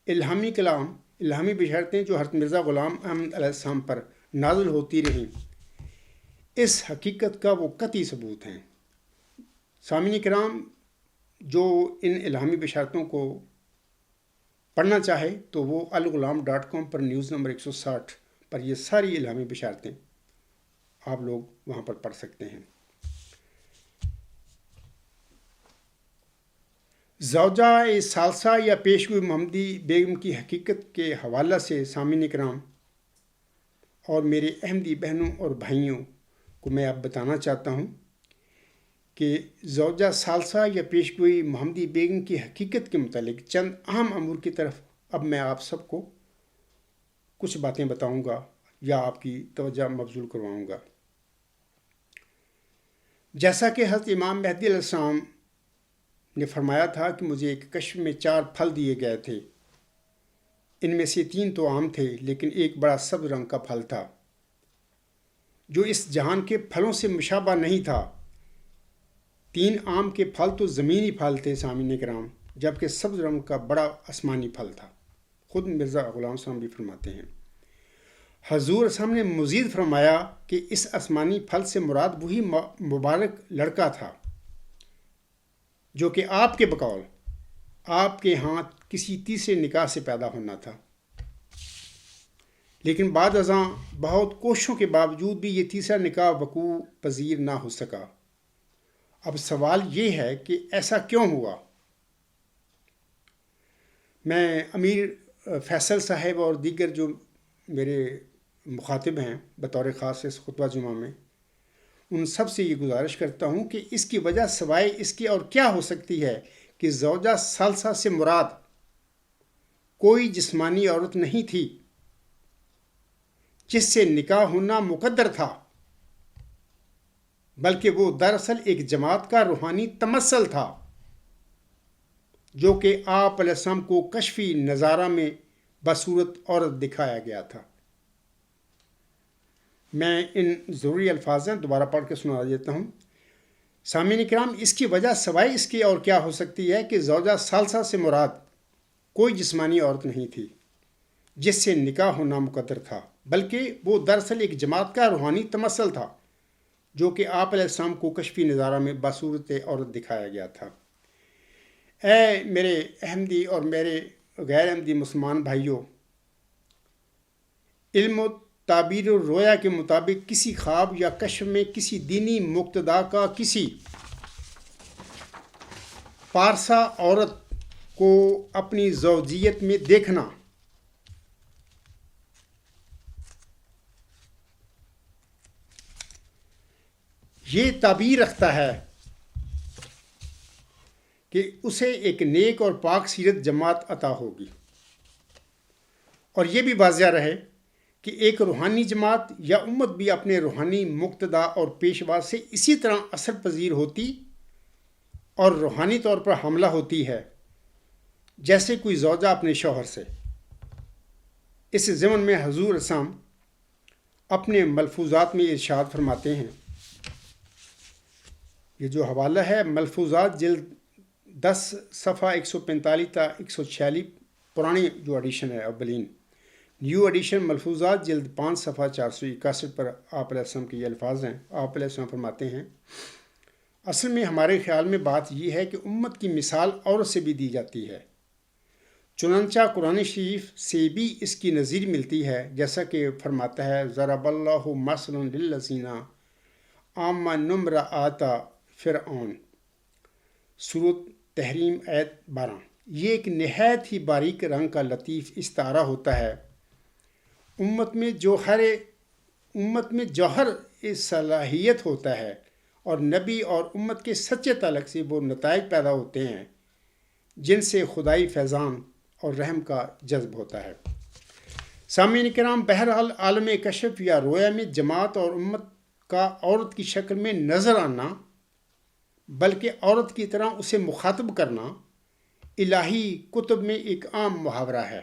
الہامی کلام الہامی بشارتیں جو حضرت مرزا غلام احمد علیہ السلام پر نازل ہوتی رہیں اس حقیقت کا وہ قطعی ثبوت ہیں۔ سامعین کرام، جو ان الہامی بشارتوں کو پڑھنا چاہے تو وہ الغلام.com پر نیوز نمبر 160 پر یہ ساری الہامی بشارتیں آپ لوگ وہاں پر پڑھ سکتے ہیں۔ زوجہ ثالثہ یا پیشگوئی محمدی بیگم کی حقیقت کے حوالہ سے سامعین کرام اور میرے احمدی بہنوں اور بھائیوں کو میں اب بتانا چاہتا ہوں کہ زوجہ ثالثہ یا پیشگوئی محمدی بیگم کی حقیقت کے متعلق چند اہم امور کی طرف اب میں آپ سب کو کچھ باتیں بتاؤں گا یا آپ کی توجہ مبذول کرواؤں گا۔ جیسا کہ حضرت امام مہدی علیہ السلام نے فرمایا تھا کہ مجھے ایک کشف میں 4 پھل دیے گئے تھے، ان میں سے 3 تو عام تھے لیکن ایک بڑا سبز رنگ کا پھل تھا جو اس جہان کے پھلوں سے مشابہ نہیں تھا۔ 3 عام کے پھل تو زمینی پھل تھے سامعین کرام، جبکہ سبز رنگ کا بڑا آسمانی پھل تھا۔ خود مرزا غلام صاحب بھی فرماتے ہیں۔ حضور صاحب نے مزید فرمایا کہ اس آسمانی پھل سے مراد وہی مبارک لڑکا تھا جو کہ آپ کے بقول آپ کے ہاں کسی تیسرے نکاح سے پیدا ہونا تھا، لیکن بعد ازاں بہت کوششوں کے باوجود بھی یہ تیسرا نکاح وقوع پذیر نہ ہو سکا۔ اب سوال یہ ہے کہ ایسا کیوں ہوا؟ میں امیر فیصل صاحب اور دیگر جو میرے مخاطب ہیں بطور خاص اس خطبہ جمعہ میں، ان سب سے یہ گزارش کرتا ہوں کہ اس کی وجہ سوائے اس کی اور کیا ہو سکتی ہے کہ زوجہ ثالثہ سے مراد کوئی جسمانی عورت نہیں تھی جس سے نکاح ہونا مقدر تھا، بلکہ وہ دراصل ایک جماعت کا روحانی تمثل تھا جو کہ آپ علیہ السلام کو کشفی نظارہ میں بصورت عورت دکھایا گیا تھا۔ میں ان ضروری الفاظ ہیں دوبارہ پڑھ کے سنا دیتا ہوں۔ سامعین کرام، اس کی وجہ سوائے اس کی اور کیا ہو سکتی ہے کہ زوجہ ثالثہ سے مراد کوئی جسمانی عورت نہیں تھی جس سے نکاح ہونا مقدر تھا، بلکہ وہ دراصل ایک جماعت کا روحانی تمثل تھا جو کہ آپ علیہ السلام کو کشفی نظارہ میں بصورت عورت دکھایا گیا تھا۔ اے میرے احمدی اور میرے غیر احمدی مسلمان بھائیوں، علم و تعبیر و رویا کے مطابق کسی خواب یا کشف میں کسی دینی مقتدا کا کسی پارسا عورت کو اپنی زوجیت میں دیکھنا یہ تعبیر رکھتا ہے کہ اسے ایک نیک اور پاک سیرت جماعت عطا ہوگی، اور یہ بھی واضح رہے کہ ایک روحانی جماعت یا امت بھی اپنے روحانی مقتدا اور پیشوا سے اسی طرح اثر پذیر ہوتی اور روحانی طور پر حاملہ ہوتی ہے جیسے کوئی زوجہ اپنے شوہر سے۔ اس ضمن میں حضور اسلام اپنے ملفوظات میں ارشاد فرماتے ہیں، یہ جو حوالہ ہے ملفوظات جلد 10 صفحہ 145 تا 146 پرانی جو ایڈیشن ہے اولین، نیو ایڈیشن ملفوظات جلد 5 صفحہ 461 پر آپ علیہ السلام کے یہ الفاظ ہیں۔ آپ علیہ السلام فرماتے ہیں، اصل میں ہمارے خیال میں بات یہ ہے کہ امت کی مثال عورت سے بھی دی جاتی ہے، چنانچہ قرآن شریف سے بھی اس کی نظیر ملتی ہے، جیسا کہ فرماتا ہے ضرب اللہ مثلا للذین آمنوا امرأۃ فرعون، سورۃ تحریم آیت 12۔ یہ ایک نہایت ہی باریک رنگ کا لطیف استعارہ ہوتا ہے۔ امت میں جوہر صلاحیت ہوتا ہے اور نبی اور امت کے سچے تعلق سے وہ نتائج پیدا ہوتے ہیں جن سے خدائی فیضان اور رحم کا جذب ہوتا ہے۔ سامعین کرام، بہرحال عالم کشف یا رویا میں جماعت اور امت کا عورت کی شکل میں نظر آنا، بلکہ عورت کی طرح اسے مخاطب کرنا، الہی کتب میں ایک عام محاورہ ہے۔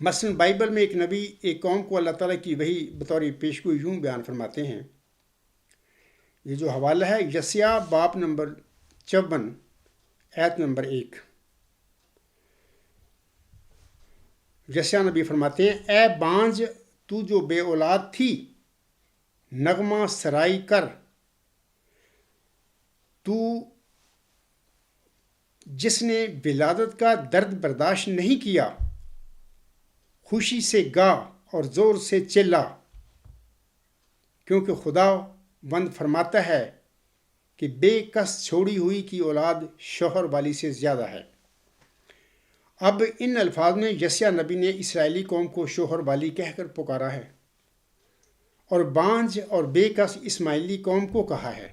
مثلا بائبل میں ایک نبی ایک قوم کو اللہ تعالیٰ کی وحی بطور پیشگوئی یوں بیان فرماتے ہیں۔ یہ جو حوالہ ہے یسیہ باب نمبر 54 آیت نمبر 1۔ یسیع نبی فرماتے ہیں، اے بانجھ تو جو بے اولاد تھی، نغمہ سرائی کر، تو جس نے ولادت کا درد برداشت نہیں کیا، خوشی سے گا اور زور سے چلا، کیونکہ خدا بند فرماتا ہے کہ بے کس چھوڑی ہوئی کی اولاد شوہر والی سے زیادہ ہے۔ اب ان الفاظ میں یسیع نبی نے اسرائیلی قوم کو شوہر والی کہہ کر پکارا ہے، اور بانجھ اور بے کس اسماعیلی قوم کو کہا ہے۔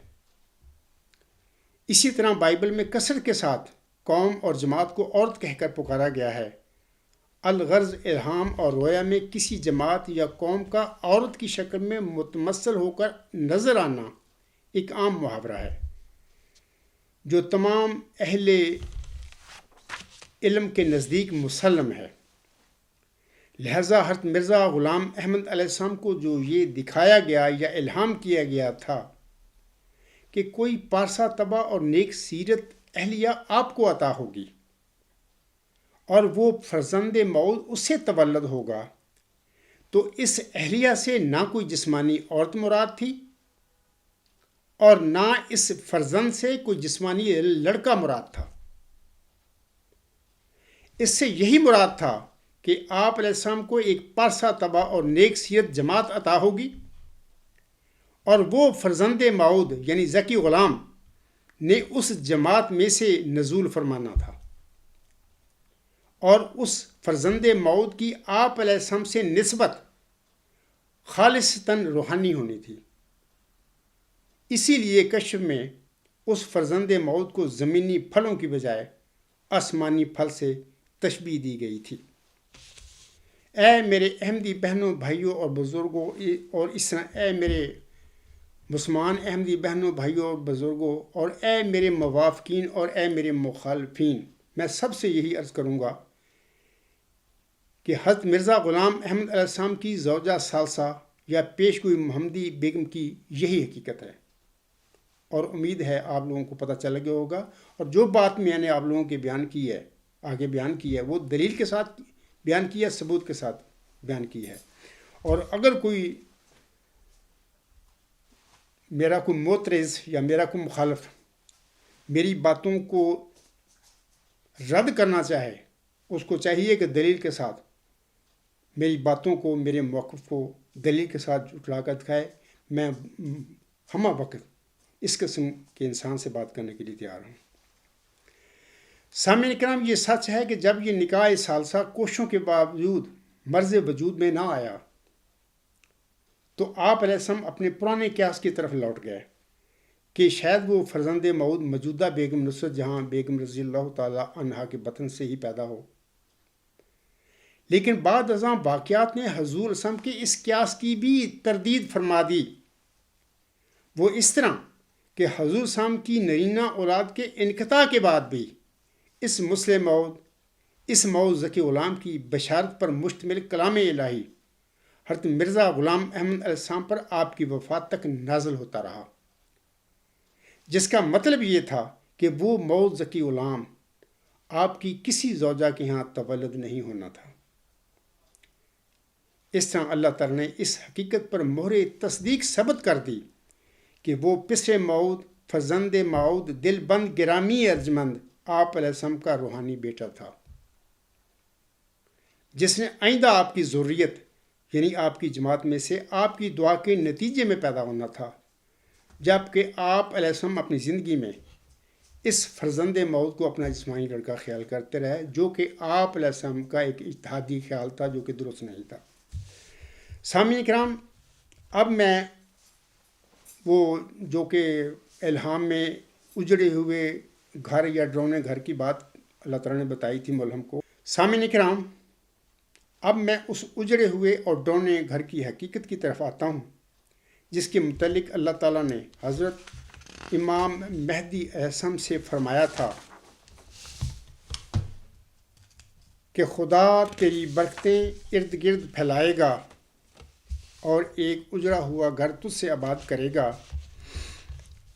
اسی طرح بائبل میں کثرت کے ساتھ قوم اور جماعت کو عورت کہہ کر پکارا گیا ہے۔ الغرض الہام اور رویا میں کسی جماعت یا قوم کا عورت کی شکل میں متمثل ہو کر نظر آنا ایک عام محاورہ ہے جو تمام اہل علم کے نزدیک مسلم ہے۔ لہذا حضرت مرزا غلام احمد علیہ السلام کو جو یہ دکھایا گیا یا الہام کیا گیا تھا کہ کوئی پارسا طبع اور نیک سیرت اہلیہ آپ کو عطا ہوگی اور وہ فرزند موعود اس سے تولد ہوگا، تو اس اہلیہ سے نہ کوئی جسمانی عورت مراد تھی اور نہ اس فرزند سے کوئی جسمانی لڑکا مراد تھا۔ اس سے یہی مراد تھا کہ آپ علیہ السلام کو ایک پارسا طبع اور نیک سیرت جماعت عطا ہوگی، اور وہ فرزند موعود یعنی ذکی غلام نے اس جماعت میں سے نزول فرمانا تھا، اور اس فرزند موعود کی آپ علیہ السلام سے نسبت خالصتاً روحانی ہونی تھی۔ اسی لیے کشف میں اس فرزند موعود کو زمینی پھلوں کی بجائے آسمانی پھل سے تشبیہ دی گئی تھی۔ اے میرے احمدی بہنوں، بھائیوں اور بزرگوں، اور اس طرح اے میرے مسلمان احمدی بہنوں، بھائیوں اور بزرگوں، اور اے میرے موافقین اور اے میرے مخالفین، میں سب سے یہی عرض کروں گا کہ حضرت مرزا غلام احمد علیہ السلام کی زوجہ ثالثہ یا پیشگوئی محمدی بیگم کی یہی حقیقت ہے، اور امید ہے آپ لوگوں کو پتہ چل گیا ہوگا۔ اور جو بات میں نے آپ لوگوں کے آگے بیان کی ہے وہ دلیل کے ساتھ بیان کی ہے، ثبوت کے ساتھ بیان کی ہے۔ اور اگر کوئی میرا کوئی معترض یا میرا کوئی مخالف میری باتوں کو رد کرنا چاہے، اس کو چاہیے کہ دلیل کے ساتھ میری باتوں کو، میرے موقف کو دلیل کے ساتھ جھٹلا کر دکھائے۔ میں ہمہ وقت اس قسم کے انسان سے بات کرنے کے لیے تیار ہوں۔ سامعین کرام، یہ سچ ہے کہ جب یہ نکاح ثالثہ کوششوں کے باوجود مرز وجود میں نہ آیا تو آپ علیہ السلام اپنے پرانے قیاس کی طرف لوٹ گئے کہ شاید وہ فرزند موعود موجودہ بیگم نصرت جہاں بیگم رضی اللہ تعالی عنہا کے بطن سے ہی پیدا ہو۔ لیکن بعد ازاں واقعات نے حضور علیہ السلام کے اس قیاس کی بھی تردید فرما دی۔ وہ اس طرح کہ حضور علیہ السلام کی نرینہ اولاد کے انقطاع کے بعد بھی اس مسلم موعود ذکی غلام کی بشارت پر مشتمل کلام الہی حضرت مرزا غلام احمد علیہ السلام پر آپ کی وفات تک نازل ہوتا رہا، جس کا مطلب یہ تھا کہ وہ موعود ذکی غلام آپ کی کسی زوجہ کے ہاں تولد نہیں ہونا تھا۔ اس طرح اللہ تعالیٰ نے اس حقیقت پر مہر تصدیق ثبت کر دی کہ وہ پسر موعود فرزند موعود دل بند گرامی ارجمند آپ علیہ السلام کا روحانی بیٹا تھا، جس نے آئندہ آپ کی ذریت یعنی آپ کی جماعت میں سے آپ کی دعا کے نتیجے میں پیدا ہونا تھا، جبکہ آپ علیہ السلام اپنی زندگی میں اس فرزند موعود کو اپنا جسمانی لڑکا خیال کرتے رہے، جو کہ آپ علیہ السلام کا ایک اجتہادی خیال تھا جو کہ درست نہیں تھا۔ سامعین کرام، اب میں وہ جو کہ الہام میں اجڑے ہوئے گھر یا ڈرونے گھر کی بات اللہ تعالیٰ نے بتائی تھی ملہم کو۔ سامعین کرام، اب میں اس اجڑے ہوئے اور ڈرونے گھر کی حقیقت کی طرف آتا ہوں جس کے متعلق اللہ تعالیٰ نے حضرت امام مہدی علیہ السلام سے فرمایا تھا کہ خدا تیری برکتیں ارد گرد پھیلائے گا اور ایک اجڑا ہوا گھر تجھ سے آباد کرے گا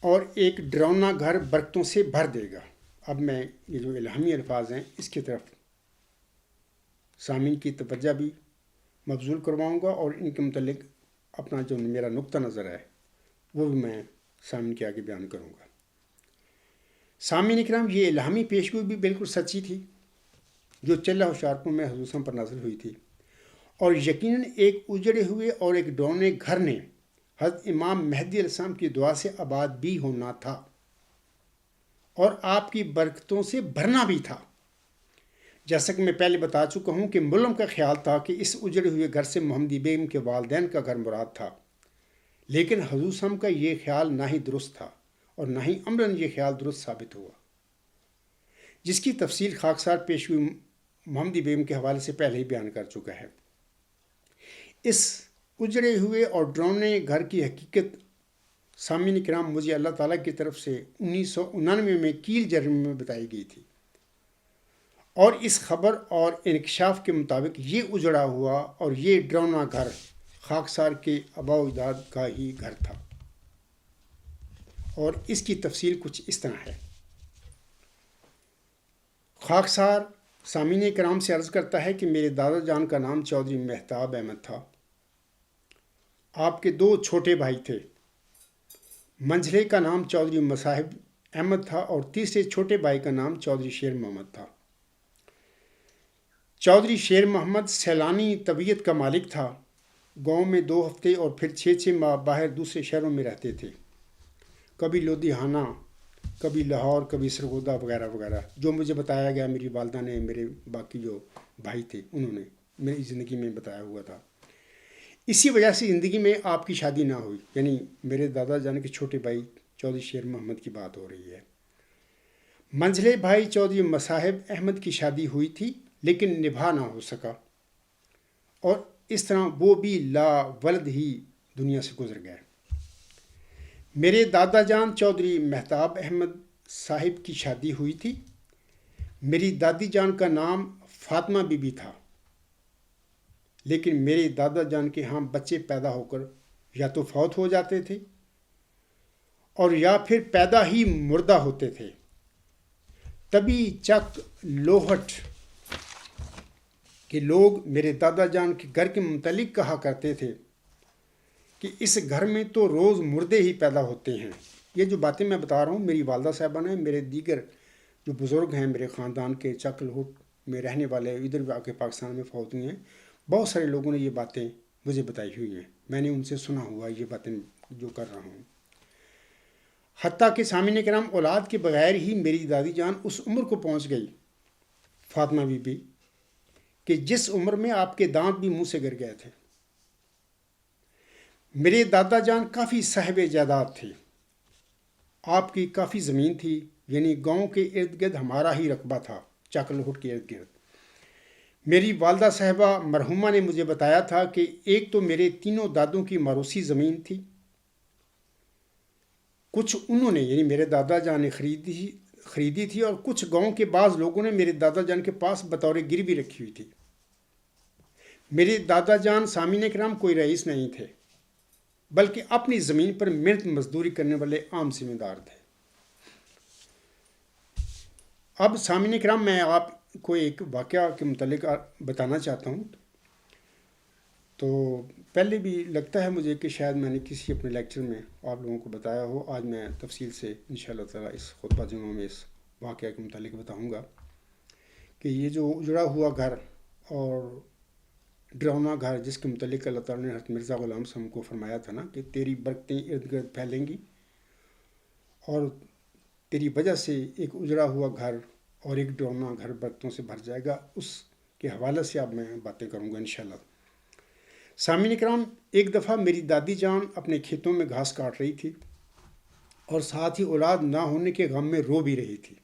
اور ایک ڈرونا گھر برکتوں سے بھر دے گا۔ اب میں یہ جو الہامی الفاظ ہیں اس کی طرف سامعین کی توجہ بھی مبذول کرواؤں گا اور ان کے متعلق اپنا جو میرا نقطہ نظر ہے وہ بھی میں سامعین کے آگے بیان کروں گا۔ سامعین اکرام، یہ الہامی پیشگوئی بھی بالکل سچی تھی جو چلہ ہوشیارپور میں حضور صلی اللہ علیہ وسلم پر نازل ہوئی تھی، اور یقیناً ایک اجڑے ہوئے اور ایک ڈرونے گھر نے حضرت امام مہدی علیہ السلام کی دعا سے آباد بھی ہونا تھا اور آپ کی برکتوں سے بھرنا بھی تھا۔ جیسا کہ میں پہلے بتا چکا ہوں کہ ملم کا خیال تھا کہ اس اجڑے ہوئے گھر سے محمدی بیگم کے والدین کا گھر مراد تھا، لیکن حضور صلی اللہ علیہ وسلم کا یہ خیال نہ ہی درست تھا اور نہ ہی عملاً یہ خیال درست ثابت ہوا، جس کی تفصیل خاکسار پیشگوئی محمدی بیگم کے حوالے سے پہلے ہی بیان کر چکا ہے۔ اس اجڑے ہوئے اور ڈرونے گھر کی حقیقت سامعین کرام مجھے اللہ تعالیٰ کی طرف سے 1999 میں کیل جرمنی میں بتائی گئی تھی، اور اس خبر اور انکشاف کے مطابق یہ اجڑا ہوا اور یہ ڈرونا گھر خاکسار کے آباء و اجداد کا ہی گھر تھا، اور اس کی تفصیل کچھ اس طرح ہے۔ خاکسار سامعین کرام سے عرض کرتا ہے کہ میرے دادا جان کا نام چودھری مہتاب احمد تھا۔ آپ کے 2 چھوٹے بھائی تھے۔ منجھلے کا نام چودھری مصاحب احمد تھا اور تیسرے چھوٹے بھائی کا نام چودھری شیر محمد تھا۔ چودھری شیر محمد سیلانی طبیعت کا مالک تھا، گاؤں میں 2 ہفتے اور پھر 6 ماہ باہر دوسرے شہروں میں رہتے تھے، کبھی لدھیانہ، کبھی لاہور، کبھی سرگودا وغیرہ وغیرہ۔ جو مجھے بتایا گیا میری والدہ نے، میرے باقی جو بھائی تھے انہوں نے میری زندگی میں بتایا ہوا تھا۔ اسی وجہ سے زندگی میں آپ کی شادی نہ ہوئی، یعنی میرے دادا جان کے چھوٹے بھائی چودھری شیر محمد کی بات ہو رہی ہے۔ منجھلے بھائی چودھری مصاحب احمد کی شادی ہوئی تھی لیکن نبھا نہ ہو سکا، اور اس طرح وہ بھی لا ولد ہی دنیا سے گزر گئے۔ میرے دادا جان چودھری مہتاب احمد صاحب کی شادی ہوئی تھی۔ میری دادی جان کا نام فاطمہ بی بی تھا، لیکن میرے دادا جان کے ہاں بچے پیدا ہو کر یا تو فوت ہو جاتے تھے اور یا پھر پیدا ہی مردہ ہوتے تھے۔ تبھی چک لوہٹ کے لوگ میرے دادا جان کے گھر کے متعلق کہا کرتے تھے کہ اس گھر میں تو روز مردے ہی پیدا ہوتے ہیں۔ یہ جو باتیں میں بتا رہا ہوں میری والدہ صاحبہ نے، میرے دیگر جو بزرگ ہیں میرے خاندان کے چک لوہٹ میں رہنے والے، ادھر آ کے پاکستان میں فوت ہوئے ہیں، بہت سارے لوگوں نے یہ باتیں مجھے بتائی ہوئی ہیں، میں نے ان سے سنا ہوا یہ باتیں جو کر رہا ہوں۔ حتیٰ کہ سامعین کرام اولاد کے بغیر ہی میری دادی جان اس عمر کو پہنچ گئی، فاطمہ بی بی، کہ جس عمر میں آپ کے دانت بھی منہ سے گر گئے تھے۔ میرے دادا جان کافی صاحب جائیداد تھے، آپ کی کافی زمین تھی، یعنی گاؤں کے ارد گرد ہمارا ہی رقبہ تھا، چک لوہٹ کے ارد گرد۔ میری والدہ صاحبہ مرحومہ نے مجھے بتایا تھا کہ ایک تو میرے تینوں دادوں کی موروثی زمین تھی، کچھ انہوں نے یعنی میرے دادا جان نے خریدی تھی، اور کچھ گاؤں کے بعض لوگوں نے میرے دادا جان کے پاس بطور گروی رکھی ہوئی تھی۔ میرے دادا جان سامعین کرام کوئی رئیس نہیں تھے، بلکہ اپنی زمین پر محنت مزدوری کرنے والے عام ذمہ دار تھے۔ اب سامعین کرام میں آپ کو ایک واقعہ کے متعلق بتانا چاہتا ہوں۔ تو پہلے بھی لگتا ہے مجھے کہ شاید میں نے کسی اپنے لیکچر میں آپ لوگوں کو بتایا ہو، آج میں تفصیل سے انشاءاللہ تعالیٰ اس خطبہ جمعہ میں اس واقعہ کے متعلق بتاؤں گا کہ یہ جو اجڑا ہوا گھر اور ڈراؤنا گھر جس کے متعلق اللہ تعالیٰ نے حضرت مرزا غلام صاحب کو فرمایا تھا نا کہ تیری برکتیں ارد گرد پھیلیں گی اور تیری وجہ سے ایک اجڑا ہوا گھر اور ایک ڈراؤنا گھر برکتوں سے بھر جائے گا، اس کے حوالے سے اب میں باتیں کروں گا انشاءاللہ۔ سامعین کرام، ایک دفعہ میری دادی جان اپنے کھیتوں میں گھاس کاٹ رہی تھی اور ساتھ ہی اولاد نہ ہونے کے غم میں رو بھی رہی تھی۔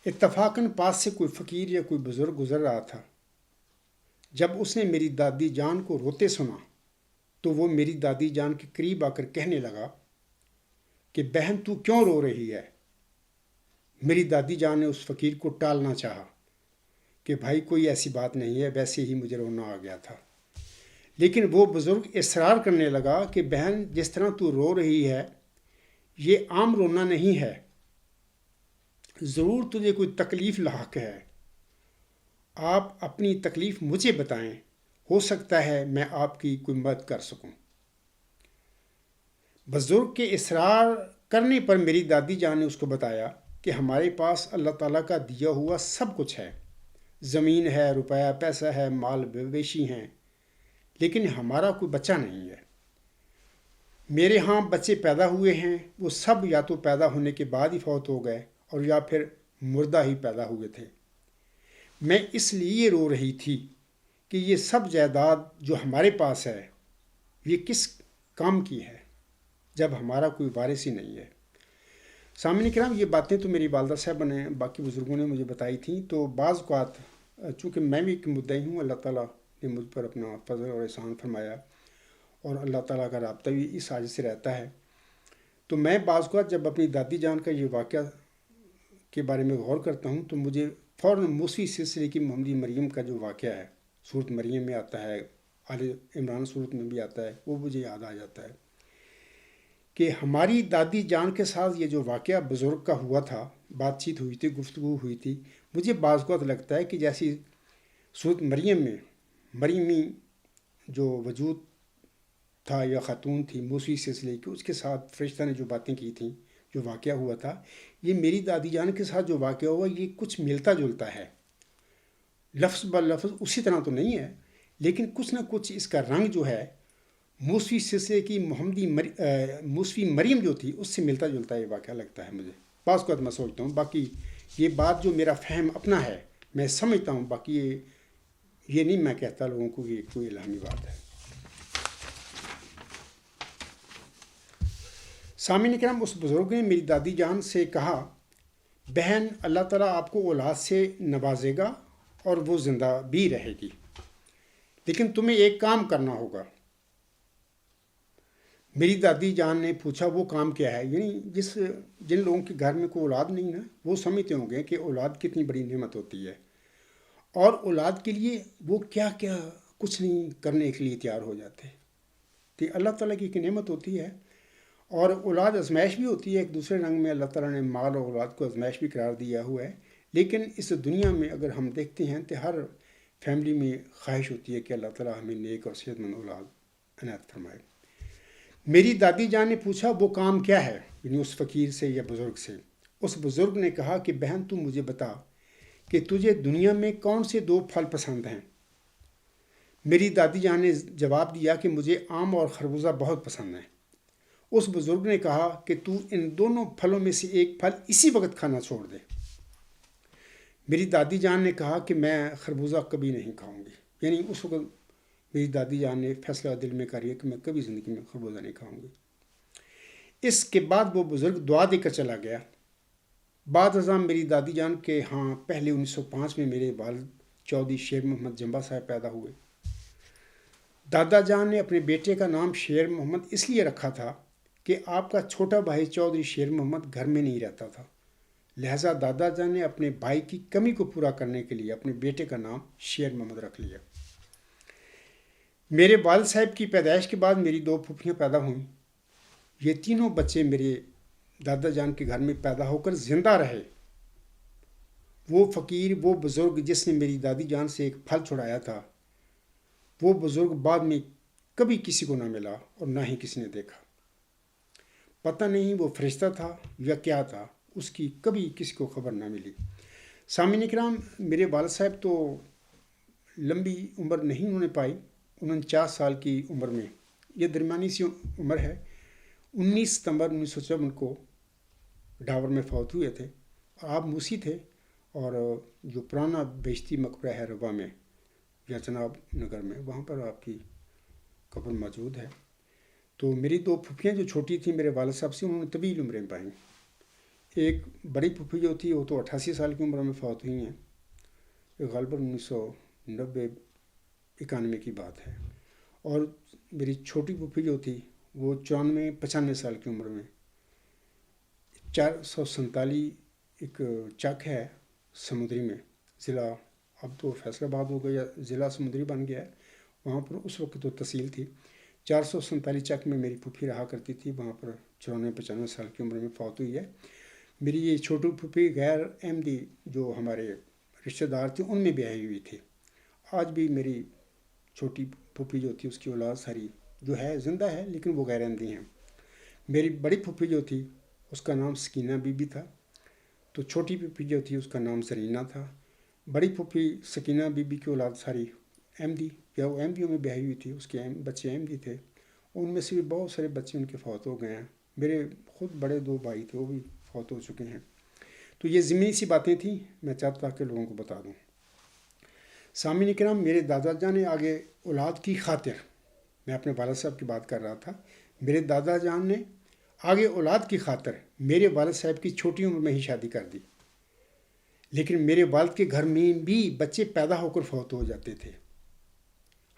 اتفاقاً پاس سے کوئی فقیر یا کوئی بزرگ گزر رہا تھا۔ جب اس نے میری دادی جان کو روتے سنا تو وہ میری دادی جان کے قریب آ کر کہنے لگا کہ بہن تو کیوں رو رہی ہے؟ میری دادی جان نے اس فقیر کو ٹالنا چاہا کہ بھائی کوئی ایسی بات نہیں ہے، ویسے ہی مجھے رونا آ گیا تھا، لیکن وہ بزرگ اصرار کرنے لگا کہ بہن جس طرح تو رو رہی ہے یہ عام رونا نہیں ہے، ضرور تجھے کوئی تکلیف لاحق ہے آپ اپنی تکلیف مجھے بتائیں، ہو سکتا ہے میں آپ کی کوئی مدد کر سکوں۔ بزرگ کے اصرار کرنے پر میری دادی جان نے اس کو بتایا کہ ہمارے پاس اللہ تعالیٰ کا دیا ہوا سب کچھ ہے، زمین ہے، روپیہ پیسہ ہے، مال مویشی ہیں، لیکن ہمارا کوئی بچہ نہیں ہے۔ میرے ہاں بچے پیدا ہوئے ہیں، وہ سب یا تو پیدا ہونے کے بعد ہی فوت ہو گئے اور یا پھر مردہ ہی پیدا ہوئے تھے۔ میں اس لیے رو رہی تھی کہ یہ سب جائیداد جو ہمارے پاس ہے یہ کس کام کی ہے جب ہمارا کوئی وارث ہی نہیں ہے۔ سامعین کرام، یہ باتیں تو میری والدہ صاحبہ نے، باقی بزرگوں نے مجھے بتائی تھیں، تو بعض اوقات چونکہ میں بھی ایک مدعی ہوں، اللہ تعالیٰ نے مجھ پر اپنا فضل اور احسان فرمایا اور اللہ تعالیٰ کا رابطہ بھی اس حاجت سے رہتا ہے، تو میں بعض اوقات جب اپنی دادی جان کا یہ واقعہ کے بارے میں غور کرتا ہوں تو مجھے فوراً موسوی سلسلے کی محمدی مریم کا جو واقعہ ہے، صورت مریم میں آتا ہے، آل عمران صورت میں بھی آتا ہے، وہ مجھے یاد آ جاتا ہے کہ ہماری دادی جان کے ساتھ یہ جو واقعہ بزرگ کا ہوا تھا، بات چیت ہوئی تھی، گفتگو ہوئی تھی، مجھے بعض اوقات لگتا ہے کہ جیسی صورت مریم میں مریمی جو وجود تھا یا خاتون تھی موسوی سلسلے کی، اس کے ساتھ فرشتہ نے جو باتیں کی تھیں، جو واقعہ ہوا تھا، یہ میری دادی جان کے ساتھ جو واقعہ ہوا یہ کچھ ملتا جلتا ہے، لفظ بہ لفظ اسی طرح تو نہیں ہے، لیکن کچھ نہ کچھ اس کا رنگ جو ہے موسوی سلسلے کی موسوی مریم جو تھی اس سے ملتا جلتا یہ واقعہ لگتا ہے مجھے۔ بعض اوقات میں سوچتا ہوں، باقی یہ بات جو میرا فہم اپنا ہے میں سمجھتا ہوں، باقی یہ نہیں میں کہتا لوگوں کو کہ کوئی الہامی بات ہے۔ سامعین کرام، اس بزرگ نے میری دادی جان سے کہا، بہن اللہ تعالیٰ آپ کو اولاد سے نوازے گا اور وہ زندہ بھی رہے گی، لیکن تمہیں ایک کام کرنا ہوگا۔ میری دادی جان نے پوچھا وہ کام کیا ہے؟ یعنی جن لوگوں کے گھر میں کوئی اولاد نہیں نا، وہ سمجھتے ہوں گے کہ اولاد کتنی بڑی نعمت ہوتی ہے اور اولاد کے لیے وہ کیا کیا کچھ نہیں کرنے کے لیے تیار ہو جاتے، تو اللہ تعالیٰ کی ایک نعمت ہوتی ہے اور اولاد ازمائش بھی ہوتی ہے۔ ایک دوسرے رنگ میں اللہ تعالیٰ نے مال اور اولاد کو ازمائش بھی قرار دیا ہوا ہے، لیکن اس دنیا میں اگر ہم دیکھتے ہیں تو ہر فیملی میں خواہش ہوتی ہے کہ اللہ تعالیٰ ہمیں نیک اور صحت مند اولاد عنایت فرمائے۔ میری دادی جان نے پوچھا وہ کام کیا ہے، یعنی اس فقیر سے یا بزرگ سے۔ اس بزرگ نے کہا کہ بہن تم مجھے بتا کہ تجھے دنیا میں کون سے 2 پھل پسند ہیں؟ میری دادی جان نے جواب دیا کہ مجھے آم اور خربوزہ بہت پسند ہیں۔ اس بزرگ نے کہا کہ تو ان دونوں پھلوں میں سے ایک پھل اسی وقت کھانا چھوڑ دے۔ میری دادی جان نے کہا کہ میں خربوزہ کبھی نہیں کھاؤں گی، یعنی اس وقت میری دادی جان نے فیصلہ دل میں کر لیا کہ میں کبھی زندگی میں خربوزہ نہیں کھاؤں گی۔ اس کے بعد وہ بزرگ دعا دے کر چلا گیا۔ بعد ازاں میری دادی جان کے ہاں پہلے 1905 میں میرے والد چودھری شیر محمد جمبا صاحب پیدا ہوئے۔ دادا جان نے اپنے بیٹے کا نام شیر محمد اس لیے رکھا تھا کہ آپ کا چھوٹا بھائی چودھری شیر محمد گھر میں نہیں رہتا تھا، لہٰذا دادا جان نے اپنے بھائی کی کمی کو پورا کرنے کے لیے اپنے بیٹے کا نام شیر محمد رکھ لیا۔ میرے والد صاحب کی پیدائش کے بعد میری 2 پھوپھیاں پیدا ہوئیں۔ یہ تینوں بچے میرے دادا جان کے گھر میں پیدا ہو کر زندہ رہے۔ وہ فقیر، وہ بزرگ جس نے میری دادی جان سے ایک پھل چھڑایا تھا، وہ بزرگ بعد میں کبھی کسی کو نہ ملا اور نہ ہی کسی نے دیکھا۔ پتہ نہیں وہ فرشتہ تھا یا کیا تھا، اس کی کبھی کسی کو خبر نہ ملی۔ سامعین کرام، میرے والد صاحب تو لمبی عمر نہیں انہوں نے پائی، 49 سال کی عمر میں، یہ درمیانی سی عمر ہے، 19 ستمبر 1954 کو ڈاور میں فوت ہوئے تھے۔ آپ موسی تھے اور جو پرانا بیشتی مقبرہ ہے ربا میں یا جناب نگر میں، وہاں پر آپ کی قبر موجود ہے۔ تو میری 2 پھوپھیاں جو چھوٹی تھیں میرے والد صاحب سے، انہوں نے طویل عمریں پائیں۔ ایک بڑی پھوپھی جو تھی وہ تو 88 سال کی عمر میں فوت ہوئی ہیں، غالباً 1990 91 کی بات ہے، اور میری چھوٹی پھوپھی جو تھی وہ 94 95 سال کی عمر میں 447 ایک چک ہے سمندری میں، ضلع اب تو فیصل آباد ہو گیا، ضلع سمندری بن گیا ہے، وہاں پر اس وقت تو تحصیل تھی۔ 447 چک میں میری پھوپھی رہا کرتی تھی، وہاں پر 94 95 سال کی عمر میں فوت ہوئی ہے۔ میری یہ چھوٹی پھوپھی غیر احمدی جو ہمارے رشتہ دار تھے ان میں بیاہی ہوئی تھی. آج بھی میری چھوٹی پھوپھی جو تھی اس کی اولاد ساری جو ہے زندہ ہے لیکن وہ غیر احمدی ہیں. میری بڑی پھوپھی جو تھی اس کا نام سکینہ بی بی تھا، تو چھوٹی پھوپھی جو تھی اس کا نام سرینہ تھا. بڑی پھوپھی سکینہ بی بی کی اولاد ساری احمدی یا وہ احمدیوں میں بیاہی ہوئی تھی، اس کے بچے احمدی تھے. ان میں سے بھی بہت سارے بچے ان کے فوت ہو گئے ہیں. میرے خود بڑے 2 بھائی تھے وہ بھی فوت ہو چکے ہیں. تو یہ ضمنی سی باتیں تھیں، میں چاہتا کہ لوگوں کو بتا دوں. سامعین کرام، میرے دادا جان نے آگے اولاد کی خاطر، میں اپنے والد صاحب کی بات کر رہا تھا، میرے دادا جان نے آگے اولاد کی خاطر میرے والد صاحب کی چھوٹی عمر میں ہی شادی کر دی. لیکن میرے والد کے گھر میں بھی بچے پیدا ہو کر فوت ہو جاتے تھے.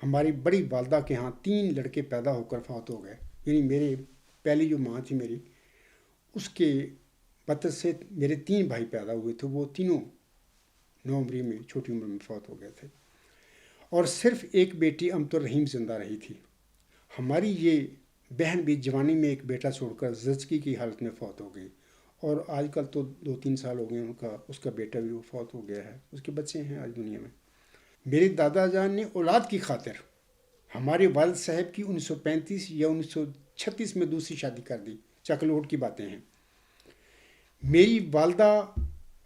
ہماری بڑی والدہ کے ہاں 3 لڑکے پیدا ہو کر فوت ہو گئے. یعنی میرے پہلی جو ماں تھی میری، اس کے بطن سے میرے 3 بھائی پیدا ہوئے تھے، وہ تینوں نوعمری میں چھوٹی عمر میں فوت ہو گئے تھے. اور صرف ایک بیٹی امت الرحیم زندہ رہی تھی. ہماری یہ بہن بھی جوانی میں ایک بیٹا چھوڑ کر زچگی کی حالت میں فوت ہو گئی. اور آج کل تو 2-3 سال ہو گئے اس کا بیٹا بھی وہ فوت ہو گیا ہے. اس کے بچے ہیں آج دنیا میں. میرے دادا جان نے اولاد کی خاطر ہمارے والد صاحب کی 1935 یا 1936 میں دوسری شادی کر دی. چکلوٹ کی باتیں ہیں. میری والدہ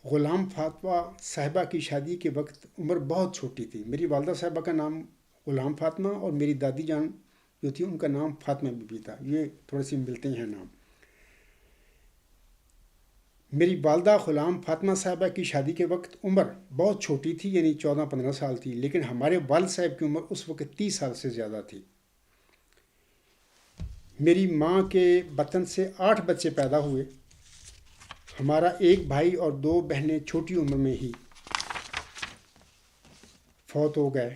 غلام فاطمہ صاحبہ کی شادی کے وقت عمر بہت چھوٹی تھی. میری والدہ صاحبہ کا نام غلام فاطمہ اور میری دادی جان جو تھی ان کا نام فاطمہ بی بی تھا. یہ تھوڑے سے ملتے ہیں نام. میری والدہ غلام فاطمہ صاحبہ کی شادی کے وقت عمر بہت چھوٹی تھی، یعنی 14-15 سال تھی. لیکن ہمارے والد صاحب کی عمر اس وقت 30 سال سے زیادہ تھی. میری ماں کے بطن سے 8 بچے پیدا ہوئے. ہمارا ایک بھائی اور 2 بہنیں چھوٹی عمر میں ہی فوت ہو گئے.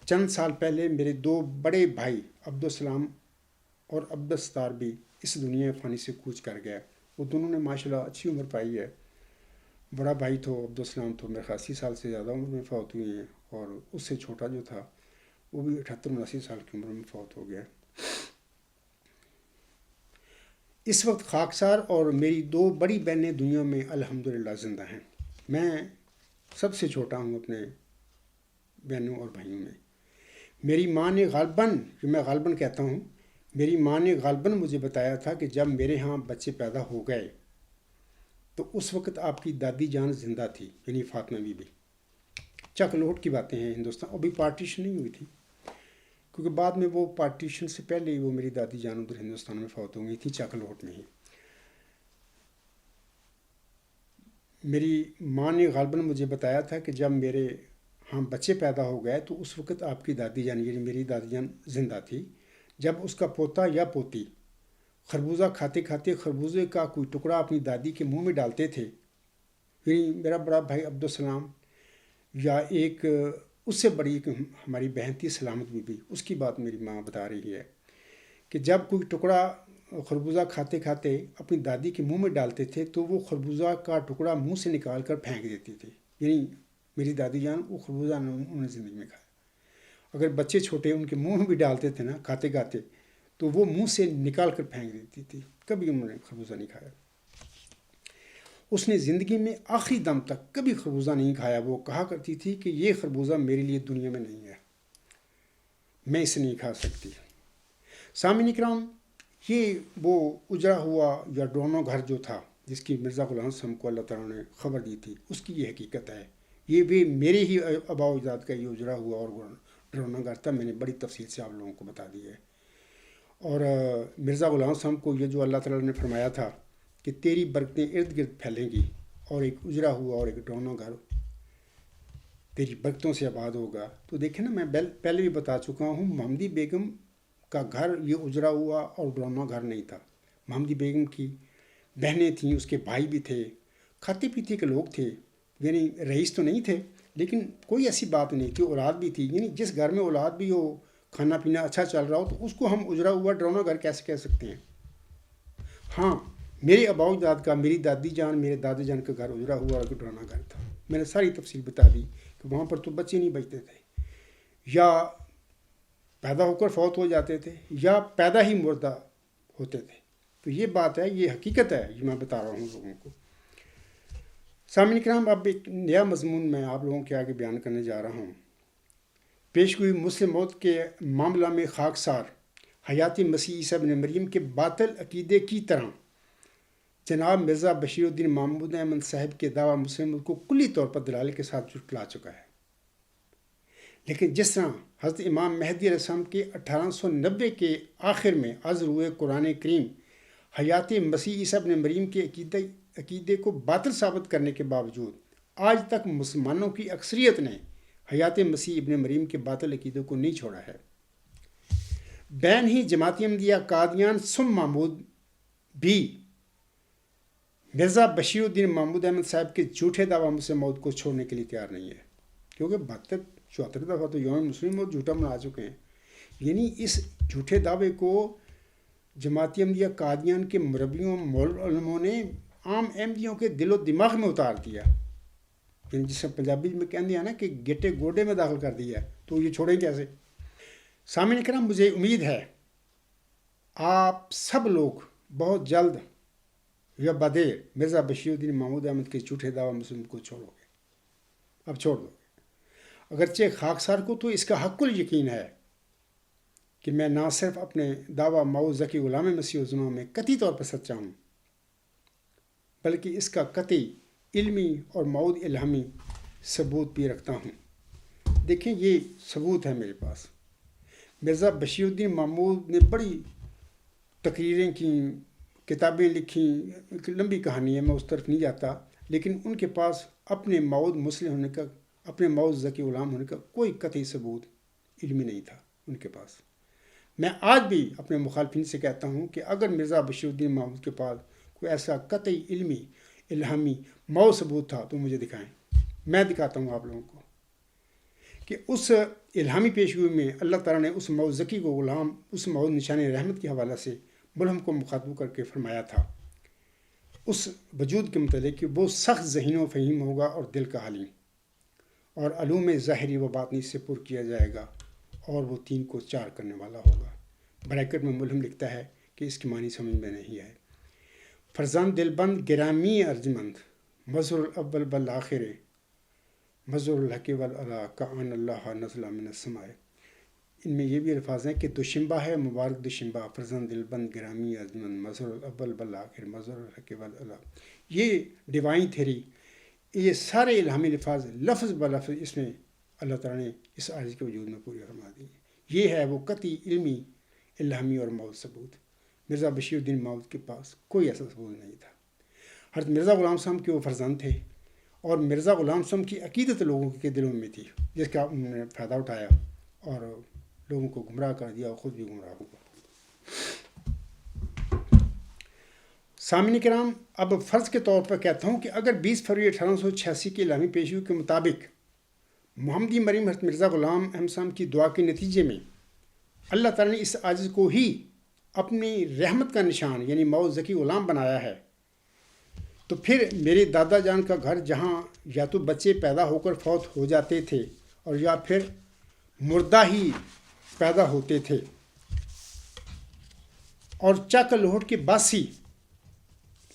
چند سال پہلے میرے 2 بڑے بھائی عبدالسلام اور عبدالستار بھی اس دنیا فانی سے کوچ کر گیا. وہ دونوں نے ماشاءاللہ اچھی عمر پائی ہے. بڑا بھائی تو عبدالسلام تو میرے 80 سال سے زیادہ عمر میں فوت ہوئی ہیں، اور اس سے چھوٹا جو تھا وہ بھی 78-79 سال کی عمر میں فوت ہو گیا. اس وقت خاکسار اور میری 2 بڑی بہنیں دنیا میں الحمدللہ زندہ ہیں. میں سب سے چھوٹا ہوں اپنے بہنوں اور بھائیوں میں. میری ماں نے غالباً، جو میں غالباً کہتا ہوں، میری ماں نے غالباً مجھے بتایا تھا کہ جب میرے ہاں بچے پیدا ہو گئے تو اس وقت آپ کی دادی جان زندہ تھی، یعنی فاطمہ بی بی. چکلوٹ کی باتیں ہیں. ہندوستان ابھی پارٹیشن نہیں ہوئی تھی، کیونکہ بعد میں وہ پارٹیشن سے پہلے ہی وہ میری دادی جان ادھر ہندوستان میں فوت ہو گئی تھی، چکلوٹ میں ہی. میری ماں نے غالباً مجھے بتایا تھا کہ جب میرے ہاں بچے پیدا ہو گئے تو اس وقت آپ کی دادی جان، یعنی میری دادی جان زندہ تھی. جب اس کا پوتا یا پوتی خربوزہ کھاتے کھاتے خربوزے کا کوئی ٹکڑا اپنی دادی کے منہ میں ڈالتے تھے، یعنی میرا بڑا بھائی عبدالسلام یا ایک اس سے بڑی ایک ہماری بہن تھی سلامت بی بی، اس کی بات میری ماں بتا رہی ہے کہ جب کوئی ٹکڑا خربوزہ کھاتے کھاتے اپنی دادی کے منہ میں ڈالتے تھے تو وہ خربوزہ کا ٹکڑا منہ سے نکال کر پھینک دیتی تھی. یعنی میری دادی جان وہ خربوزہ انہوں نے زندگی میں کھایا. اگر بچے چھوٹے ان کے منہ میں بھی ڈالتے تھے نا کھاتے کھاتے تو وہ منہ سے نکال کر پھینک دیتی تھی. کبھی انہوں نے خربوزہ نہیں کھایا. اس نے زندگی میں آخری دم تک کبھی خربوزہ نہیں کھایا. وہ کہا کرتی تھی کہ یہ خربوزہ میرے لیے دنیا میں نہیں ہے، میں اسے نہیں کھا سکتی. سامعین کرام، یہ وہ اجڑا ہوا یا ڈرونا گھر جو تھا جس کی مرزا غلام صاحب کو اللہ تعالیٰ نے خبر دی تھی، اس کی یہ حقیقت ہے. یہ بھی میرے ہی آباء و اجداد کا یہ اجڑا ہوا اور ڈرونا گھر تھا. میں نے بڑی تفصیل سے آپ لوگوں کو بتا دی ہے. اور مرزا غلام صاحب کو یہ جو اللہ تعالیٰ نے فرمایا تھا کہ تیری برکتیں ارد گرد پھیلیں گی اور ایک اجڑا ہوا اور ایک ڈرونا گھر تیری برکتوں سے آباد ہوگا. تو دیکھیں نا، میں پہلے بھی بتا چکا ہوں، محمدی بیگم کا گھر یہ اجڑا ہوا اور ڈرونا گھر نہیں تھا. محمدی بیگم کی بہنیں تھیں، اس کے بھائی بھی تھے، کھاتے پیتے کے لوگ تھے. یعنی رئیس تو نہیں تھے لیکن کوئی ایسی بات نہیں تھی، اولاد بھی تھی. یعنی جس گھر میں اولاد بھی ہو، کھانا پینا اچھا چل رہا ہو، تو اس کو ہم اجڑا ہوا ڈرونا گھر کیسے کہہ سکتے ہیں. ہاں، میرے آباء و اجداد کا، میری دادی جان میرے دادی جان کا گھر اجڑا ہوا اور ڈرونا گھر تھا. میں نے ساری تفصیل بتا دی کہ وہاں پر تو بچے نہیں بچتے تھے، یا پیدا ہو کر فوت ہو جاتے تھے یا پیدا ہی مردہ ہوتے تھے. تو یہ بات ہے، یہ حقیقت ہے، یہ میں بتا رہا ہوں لوگوں کو. سامعین کرام، اب ایک نیا مضمون میں آپ لوگوں کے آگے بیان کرنے جا رہا ہوں۔ پیش گوئی مسلم موت کے معاملہ میں خاکسار حیات مسیح عیسیٰ ابن مریم کے باطل عقیدے کی طرح جناب مرزا بشیر الدین محمود احمد صاحب کے دعویٰ مسلم موت کو کلی طور پر دلائل کے ساتھ جھٹلا چکا ہے۔ لیکن جس طرح حضرت امام مہدی علیہ السلام کے 1890 کے آخر میں عزل ہوئے قرآن کریم حیات مسیح عیسیٰ ابن مریم کے عقیدے کو باطل ثابت کرنے کے باوجود آج تک مسلمانوں کی اکثریت نے حیات مسیح ابن مریم کے باطل عقیدے کو نہیں چھوڑا ہے۔ بین ہی جماعت احمدیہ قادیان سم محمود بھی مرزا بشیر الدین محمود احمد صاحب کے جھوٹے دعویٰ مسلم موت کو چھوڑنے کے لیے تیار نہیں ہے، کیونکہ 72 دفعہ تو یوم مسلم موت جھوٹا بنا چکے ہیں۔ یعنی اس جھوٹے دعوے کو جماعت احمدیہ قادیان کے مربیوں علموں نے عام احمدیوں کے دل و دماغ میں اتار دیا، یعنی جس سے پنجابی میں کہتے ہیں نا کہ گٹے گوڈے میں داخل کر دیا ہے، تو یہ چھوڑیں کیسے؟ سامعین کرام، مجھے امید ہے آپ سب لوگ بہت جلد یا بدیر مرزا بشیر الدین محمود احمد کے جھوٹے دعویٰ مسلم کو چھوڑو گے، اب چھوڑ دو گے۔ اگرچہ خاکسار کو تو اس کا حق الیقین ہے کہ میں نہ صرف اپنے دعویٰ مئو ذکی غلام مسیح الزما میں قطعی طور پر سچا ہوں، بلکہ اس کا قطعی علمی اور مؤود الہامی ثبوت بھی رکھتا ہوں۔ دیکھیں، یہ ثبوت ہے میرے پاس۔ مرزا بشیر الدین محمود نے بڑی تقریریں کی، کتابیں لکھیں، ایک لمبی کہانی ہے، میں اس طرف نہیں جاتا، لیکن ان کے پاس اپنے مؤود مسلم ہونے کا، اپنے مؤود ذکی غلام ہونے کا کوئی قطعی ثبوت علمی نہیں تھا ان کے پاس۔ میں آج بھی اپنے مخالفین سے کہتا ہوں کہ اگر مرزا بشیر الدین محمود کے پاس کوئی ایسا قطعی علمی الہامی مؤود ثبوت تھا تو مجھے دکھائیں، میں دکھاتا ہوں آپ لوگوں کو کہ اس الہامی پیشگوئی میں اللہ تعالیٰ نے اس مؤود ذکی کو غلام، اس مؤود نشان رحمت کے حوالہ سے ملہم کو مخاطب کر کے فرمایا تھا اس وجود کے متعلق کہ وہ سخت ذہین و فہیم ہوگا اور دل کا حلیم، اور علوم ظاہری و باطنی سے پر کیا جائے گا، اور وہ 3 کو 4 کرنے والا ہوگا۔ بریکٹ میں ملہم لکھتا ہے کہ اس کی معنی سمجھ میں نہیں آئے۔ فرزند دلبند گرامی ارجمند مظہر الاول بالآخر مظہر الحق والعلا کان اللہ نزل من السماء۔ ان میں یہ بھی الفاظ ہیں کہ دوشنبہ ہے، مبارک دوشنبہ، فرزند دلبند گرامی ارجمند مظہر الاول بالآخر مظہر الحق والعلا۔ یہ ڈیوائن تھیری، یہ سارے الہامی الفاظ لفظ بلفظ اس میں اللہ تعالیٰ نے اس عارض کے وجود میں پوری فرما دی۔ یہ ہے وہ قطعی علمی الہامی اور مؤود ثبوت۔ مرزا بشیر الدین محمود کے پاس کوئی ایسا ثبوت نہیں تھا۔ حضرت مرزا غلام صاحب کے وہ فرزند تھے، اور مرزا غلام صاحب کی عقیدت لوگوں کے دلوں میں تھی، جس کا انہوں نے فائدہ اٹھایا اور لوگوں کو گمراہ کر دیا اور خود بھی گمراہ ہوا۔ سامعین کرام، اب فرض کے طور پر کہتا ہوں کہ اگر 20 فروری 1886 کی الہامی پیشگوئی کے مطابق محمدی مریم حضرت مرزا غلام احمد صاحب کی دعا کے نتیجے میں اللہ تعالیٰ نے اس عاجز کو ہی اپنی رحمت کا نشان یعنی مؤود ذکی غلام بنایا ہے، تو پھر میرے دادا جان کا گھر جہاں یا تو بچے پیدا ہو کر فوت ہو جاتے تھے اور یا پھر مردہ ہی پیدا ہوتے تھے، اور چک لوہٹ کے باسی،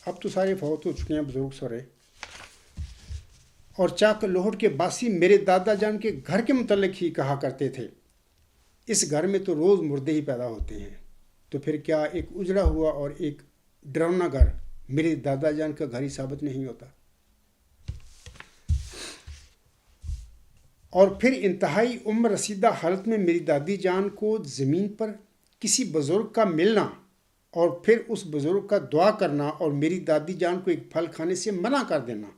اب تو سارے فوت ہو چکے ہیں بزرگ سورے، اور چاک لوہٹ کے باسی میرے دادا جان کے گھر کے متعلق ہی کہا کرتے تھے، اس گھر میں تو روز مردے ہی پیدا ہوتے ہیں، تو پھر کیا ایک اجڑا ہوا اور ایک ڈراؤنا گھر میرے دادا جان کا گھر ہی ثابت نہیں ہوتا؟ اور پھر انتہائی عمر رسیدہ حالت میں میری دادی جان کو زمین پر کسی بزرگ کا ملنا اور پھر اس بزرگ کا دعا کرنا اور میری دادی جان کو ایک پھل کھانے سے منع کر دینا،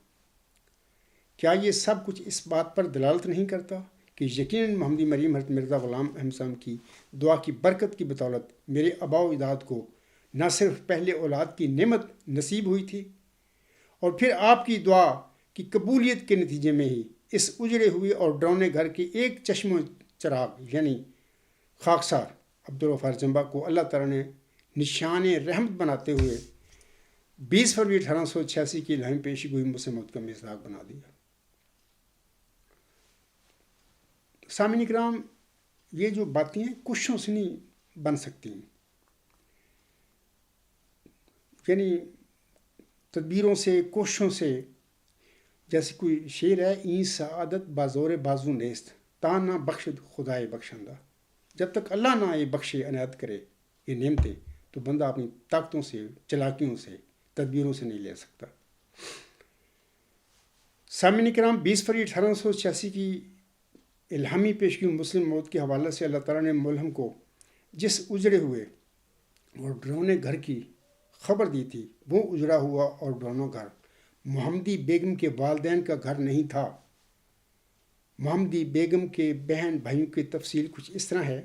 کیا یہ سب کچھ اس بات پر دلالت نہیں کرتا کہ یقیناً محمدی مریم حضرت مرزا غلام احمد صاحب کی دعا کی برکت کی بدولت میرے آباء و اجداد کو نہ صرف پہلے اولاد کی نعمت نصیب ہوئی تھی، اور پھر آپ کی دعا کی قبولیت کے نتیجے میں ہی اس اجڑے ہوئے اور ڈرونے گھر کے ایک چشم و چراغ یعنی خاکسار عبدالغفار جنبا کو اللہ تعالیٰ نے نشان رحمت بناتے ہوئے 20 فروری 1886 کی الہامی پیشی گوئی مسلم موت کا مصداق بنا دیا۔ سامعین کرام، یہ جو باتیں ہیں کوششوں سے نہیں بن سکتی، یعنی تدبیروں سے، کوششوں سے جیسے کوئی شعر ہے، این سعادت بازور بازو نیست تا نہ بخشد خدائے بخشندہ، جب تک اللہ نہ یہ بخشے عنایت کرے یہ نعمتیں تو بندہ اپنی طاقتوں سے، چلاکیوں سے، تدبیروں سے نہیں لے سکتا۔ سامعین کرام، 20 فروری 1886 کی الہامی پیشگی مسلم موت کے حوالے سے اللہ تعالیٰ نے ملہم کو جس اجڑے ہوئے اور ڈرونے گھر کی خبر دی تھی، وہ اجڑا ہوا اور ڈرونا گھر محمدی بیگم کے والدین کا گھر نہیں تھا۔ محمدی بیگم کے بہن بھائیوں کی تفصیل کچھ اس طرح ہے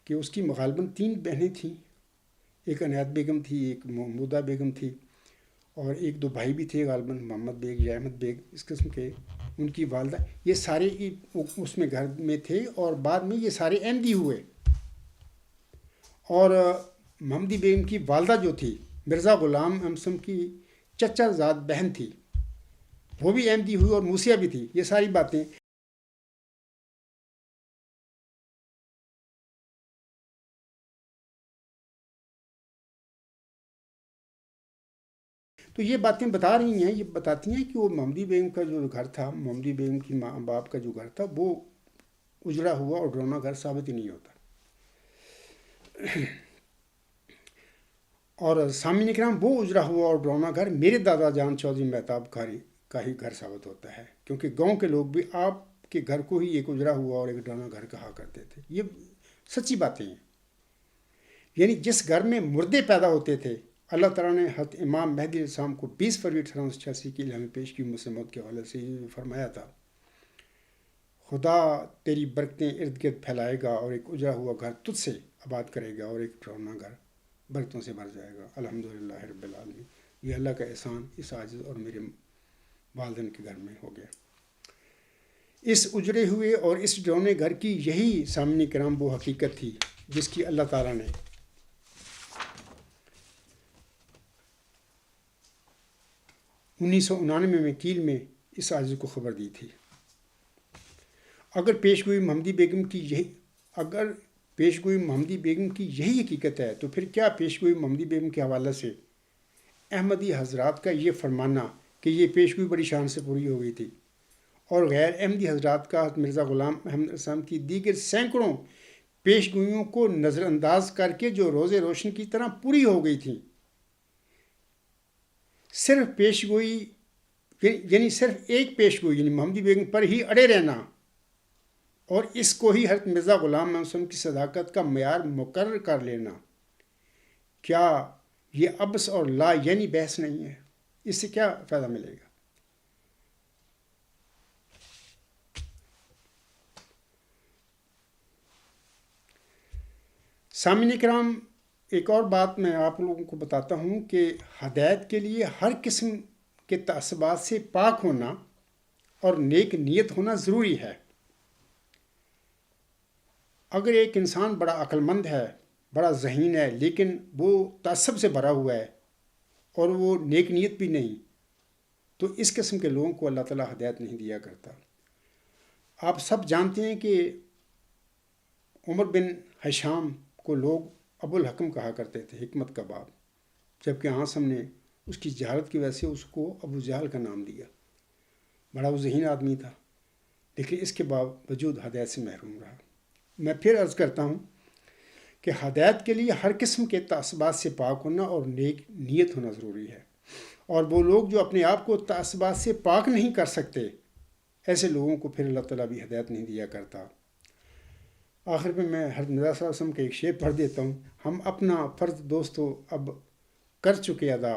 کہ اس کی غالباً 3 بہنیں تھیں، ایک عنایت بیگم تھی، ایک محمودہ بیگم تھی، اور 1-2 بھائی بھی تھے غالباً، محمد بیگ یا احمد بیگ اس قسم کے، ان کی والدہ، یہ سارے اس میں گھر میں تھے، اور بعد میں یہ سارے احمدی ہوئے۔ اور محمدی بیگم کی والدہ جو تھی مرزا غلام امسم کی چچا زاد بہن تھی، وہ بھی احمدی ہوئی اور موسیہ بھی تھی۔ یہ ساری باتیں تو یہ باتیں بتا رہی ہیں، یہ بتاتی ہیں کہ وہ محمدی بیگم کا جو گھر تھا، محمدی بیگم کی ماں باپ کا جو گھر تھا، وہ اجڑا ہوا اور ڈرونا گھر ثابت ہی نہیں ہوتا۔ اور سامعین کرام، وہ اجڑا ہوا اور ڈرونا گھر میرے دادا جان چودھری مہتاب کاری کا ہی گھر ثابت ہوتا ہے، کیونکہ گاؤں کے لوگ بھی آپ کے گھر کو ہی ایک اجڑا ہوا اور ایک ڈرونا گھر کہا کرتے تھے۔ یہ سچی باتیں ہیں۔ یعنی جس گھر میں مردے پیدا ہوتے تھے، اللہ تعالیٰ نے حضرت امام مہدی علیہ السلام کو 20 فروری 1886 کی الہامی پیشگی مسلم موت کے حوالے سے یہ فرمایا تھا، خدا تیری برکتیں ارد گرد پھیلائے گا اور ایک اجڑا ہوا گھر تجھ سے آباد کرے گا اور ایک ڈرونا گھر برکتوں سے بھر جائے گا۔ الحمدللہ رب العالمین۔ یہ اللہ کا احسان اس عاجز اور میرے والدین کے گھر میں ہو گیا۔ اس اجڑے ہوئے اور اس ڈرونے گھر کی یہی سامعین کرام وہ حقیقت تھی جس کی اللہ تعالیٰ نے 1999 میں کیل میں اس عاجز کو خبر دی تھی۔ اگر پیشگوئی محمدی بیگم کی یہی حقیقت ہے تو پھر کیا پیشگوئی محمدی بیگم کے حوالے سے احمدی حضرات کا یہ فرمانا کہ یہ پیشگوئی بڑی شان سے پوری ہو گئی تھی، اور غیر احمدی حضرات کا مرزا غلام احمد اسلام کی دیگر سینکڑوں پیشگوئیوں کو نظر انداز کر کے جو روز روشن کی طرح پوری ہو گئی تھیں، صرف پیشگوئی یعنی صرف ایک پیشگوئی یعنی محمدی بیگم پر ہی اڑے رہنا اور اس کو ہی حضرت مرزا غلام احمد اسلام کی صداقت کا معیار مقرر کر لینا، کیا یہ عبث اور لا یعنی بحث نہیں ہے؟ اس سے کیا فائدہ ملے گا؟ سامعین کرام، ایک اور بات میں آپ لوگوں کو بتاتا ہوں کہ ہدایت کے لیے ہر قسم کے تعصبات سے پاک ہونا اور نیک نیت ہونا ضروری ہے۔ اگر ایک انسان بڑا عقل مند ہے، بڑا ذہین ہے، لیکن وہ تعصب سے بھرا ہوا ہے اور وہ نیک نیت بھی نہیں، تو اس قسم کے لوگوں کو اللہ تعالیٰ ہدایت نہیں دیا کرتا۔ آپ سب جانتے ہیں کہ عمر بن ہشام کو لوگ ابو الحکم کہا کرتے تھے، حکمت کا باپ، جبکہ آنسم نے اس کی جہالت کی وجہ سے اس کو ابو جہل کا نام دیا۔ بڑا وہ ذہین آدمی تھا، لیکن اس کے باوجود ہدایت سے محروم رہا۔ میں پھر عرض کرتا ہوں کہ ہدایت کے لیے ہر قسم کے تعصبات سے پاک ہونا اور نیک نیت ہونا ضروری ہے، اور وہ لوگ جو اپنے آپ کو تعصبات سے پاک نہیں کر سکتے، ایسے لوگوں کو پھر اللہ تعالیٰ بھی ہدایت نہیں دیا کرتا۔ آخر میں حضرت مرزا صلی اللہ علیہ وسلم کا ایک شعر پڑھ دیتا ہوں: ہم اپنا فرض دوستو اب کر چکے ادا،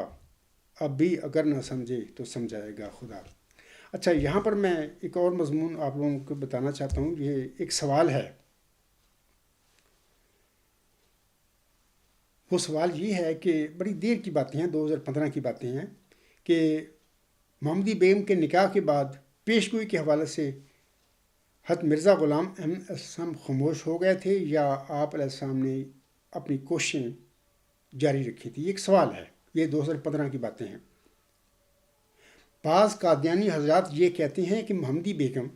اب بھی اگر نہ سمجھے تو سمجھائے گا خدا۔ اچھا، یہاں پر میں ایک اور مضمون آپ لوگوں کو بتانا چاہتا ہوں۔ یہ ایک سوال ہے، وہ سوال یہ ہے کہ بڑی دیر کی باتیں ہیں، 2015 کی باتیں ہیں، کہ محمدی بیگم کے نکاح کے بعد پیشگوئی کے حوالے سے حضرت مرزا غلام احمد اسلام خاموش ہو گئے تھے یا آپ علیہ السلام نے اپنی کوششیں جاری رکھی تھی؟ یہ ایک سوال ہے، یہ 2015 کی باتیں ہیں۔ بعض قادیانی حضرات یہ کہتے ہیں کہ محمدی بیگم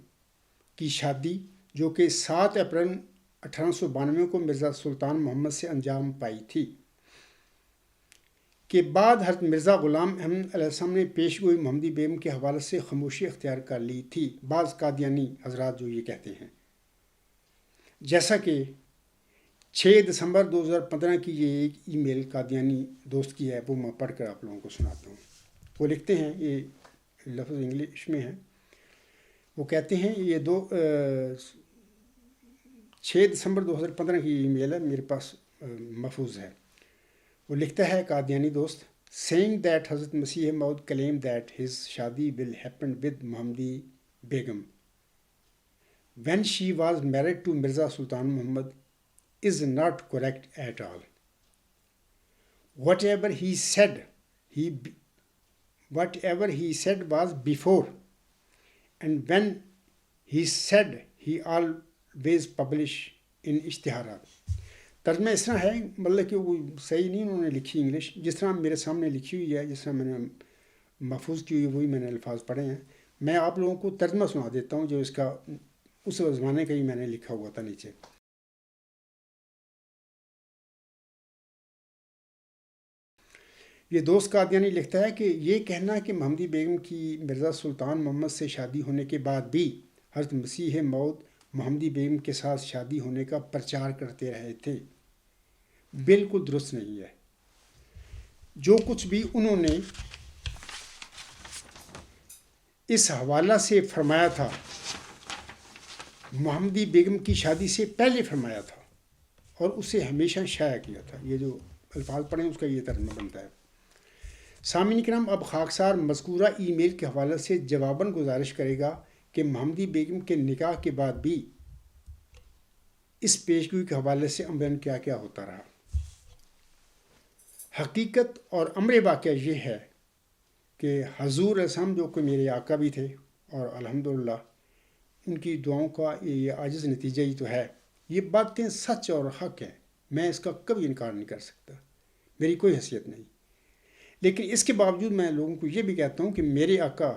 کی شادی، جو کہ 7 اپریل 1892 کو مرزا سلطان محمد سے انجام پائی تھی، کے بعد حضرت مرزا غلام احمد علیہ السلام نے پیش گوئی محمدی بیگم کے حوالے سے خاموشی اختیار کر لی تھی، بعض قادیانی حضرات جو یہ کہتے ہیں، جیسا کہ 6 دسمبر 2015 کی یہ ایک ای میل قادیانی دوست کی ہے، وہ میں پڑھ کر آپ لوگوں کو سناتا ہوں۔ وہ لکھتے ہیں، یہ لفظ انگلش میں ہے، وہ کہتے ہیں، یہ 6 دسمبر 2015 کی ای میل ہے، میرے پاس محفوظ ہے۔ وہ لکھتا ہے قادیانی دوست، saying that حضرت مسیح موعود claim that his شادی will happen with محمدی بیگم when she was married to Mirza Sultan Muhammad is not correct at all. Whatever he said was before, and when he said he always publish in اشتہارات۔ ترجمہ اس طرح ہے، مطلب کہ وہ صحیح نہیں انہوں نے لکھی انگلش، جس طرح میرے سامنے لکھی ہوئی ہے، جس طرح میں نے محفوظ کی ہوئی وہی میں نے الفاظ پڑھے ہیں۔ میں آپ لوگوں کو ترجمہ سنا دیتا ہوں جو اس کا اس زمانے کا ہی میں نے لکھا ہوا تھا نیچے۔ یہ دوست قادیانی لکھتا ہے کہ یہ کہنا کہ محمدی بیگم کی مرزا سلطان محمد سے شادی ہونے کے بعد بھی حضرت مسیح موعود محمدی بیگم کے ساتھ شادی ہونے کا پرچار کرتے رہے تھے، بالکل درست نہیں ہے۔ جو کچھ بھی انہوں نے اس حوالہ سے فرمایا تھا، محمدی بیگم کی شادی سے پہلے فرمایا تھا اور اسے ہمیشہ شائع کیا تھا۔ یہ جو الفاظ پڑھیں اس کا یہ ترجمہ بنتا ہے۔ سامعین کرام، اب خاکسار مذکورہ ای میل کے حوالے سے جواباً گزارش کرے گا کہ محمدی بیگم کے نکاح کے بعد بھی اس پیشگوئی کے حوالے سے عملاً کیا کیا ہوتا رہا۔ حقیقت اور امر واقعہ یہ ہے کہ حضور علیہ السلام جو کہ میرے آقا بھی تھے اور الحمدللہ ان کی دعاؤں کا یہ عاجز نتیجہ ہی تو ہے، یہ باتیں سچ اور حق ہیں، میں اس کا کبھی انکار نہیں کر سکتا، میری کوئی حیثیت نہیں۔ لیکن اس کے باوجود میں لوگوں کو یہ بھی کہتا ہوں کہ میرے آقا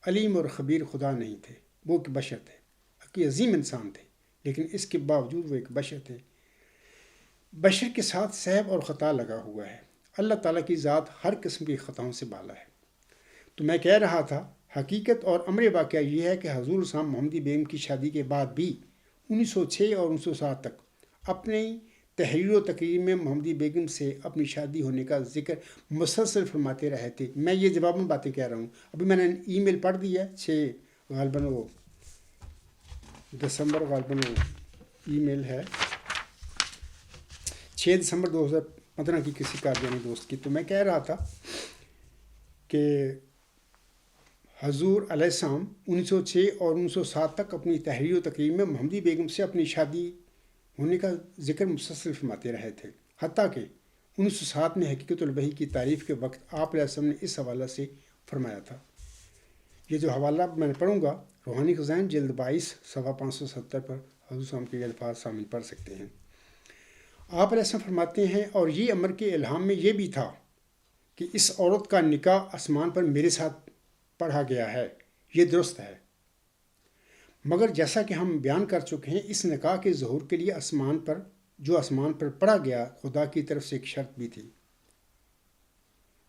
علیم اور خبیر خدا نہیں تھے، وہ ایک بشر تھے، ایک عظیم انسان تھے، لیکن اس کے باوجود وہ ایک بشر تھے۔ بشر کے ساتھ سہو اور خطا لگا ہوا ہے، اللہ تعالیٰ کی ذات ہر قسم کی خطاؤں سے بالا ہے۔ تو میں کہہ رہا تھا، حقیقت اور امر واقعہ یہ ہے کہ حضور السلام محمدی بیگم کی شادی کے بعد بھی 1906 اور 1907 تک اپنی تحریر و تقریر میں محمدی بیگم سے اپنی شادی ہونے کا ذکر مسلسل فرماتے رہے تھے۔ میں یہ جواباً باتیں کہہ رہا ہوں، ابھی میں نے ای میل پڑھ دی ہے، 6 غالباً وہ دسمبر غالباً وہ ای میل ہے 6 دسمبر 2015 کی کسی قادیانی دوست کی۔ تو میں کہہ رہا تھا کہ حضور علیہ السلام 1906 اور 1907 تک اپنی تحریر و تقریر میں محمدی بیگم سے اپنی شادی ہونے کا ذکر مسلسل فرماتے رہے تھے، حتیٰ کہ 1907 میں حقیقت الوحی کی تعریف کے وقت آپ علیہ السلام نے اس حوالہ سے فرمایا تھا۔ یہ جو حوالہ میں نے پڑھوں گا، روحانی خزائن جلد 22 صفحہ 570 پر حضور صاحب کے الفاظ شامل پڑھ سکتے ہیں۔ آپ علیہ السلام فرماتے ہیں، اور یہ امر کے الہام میں یہ بھی تھا کہ اس عورت کا نکاح آسمان پر میرے ساتھ پڑھا گیا ہے، یہ درست ہے، مگر جیسا کہ ہم بیان کر چکے ہیں، اس نکاح کے ظہور کے لیے آسمان پر پڑھا گیا خدا کی طرف سے ایک شرط بھی تھی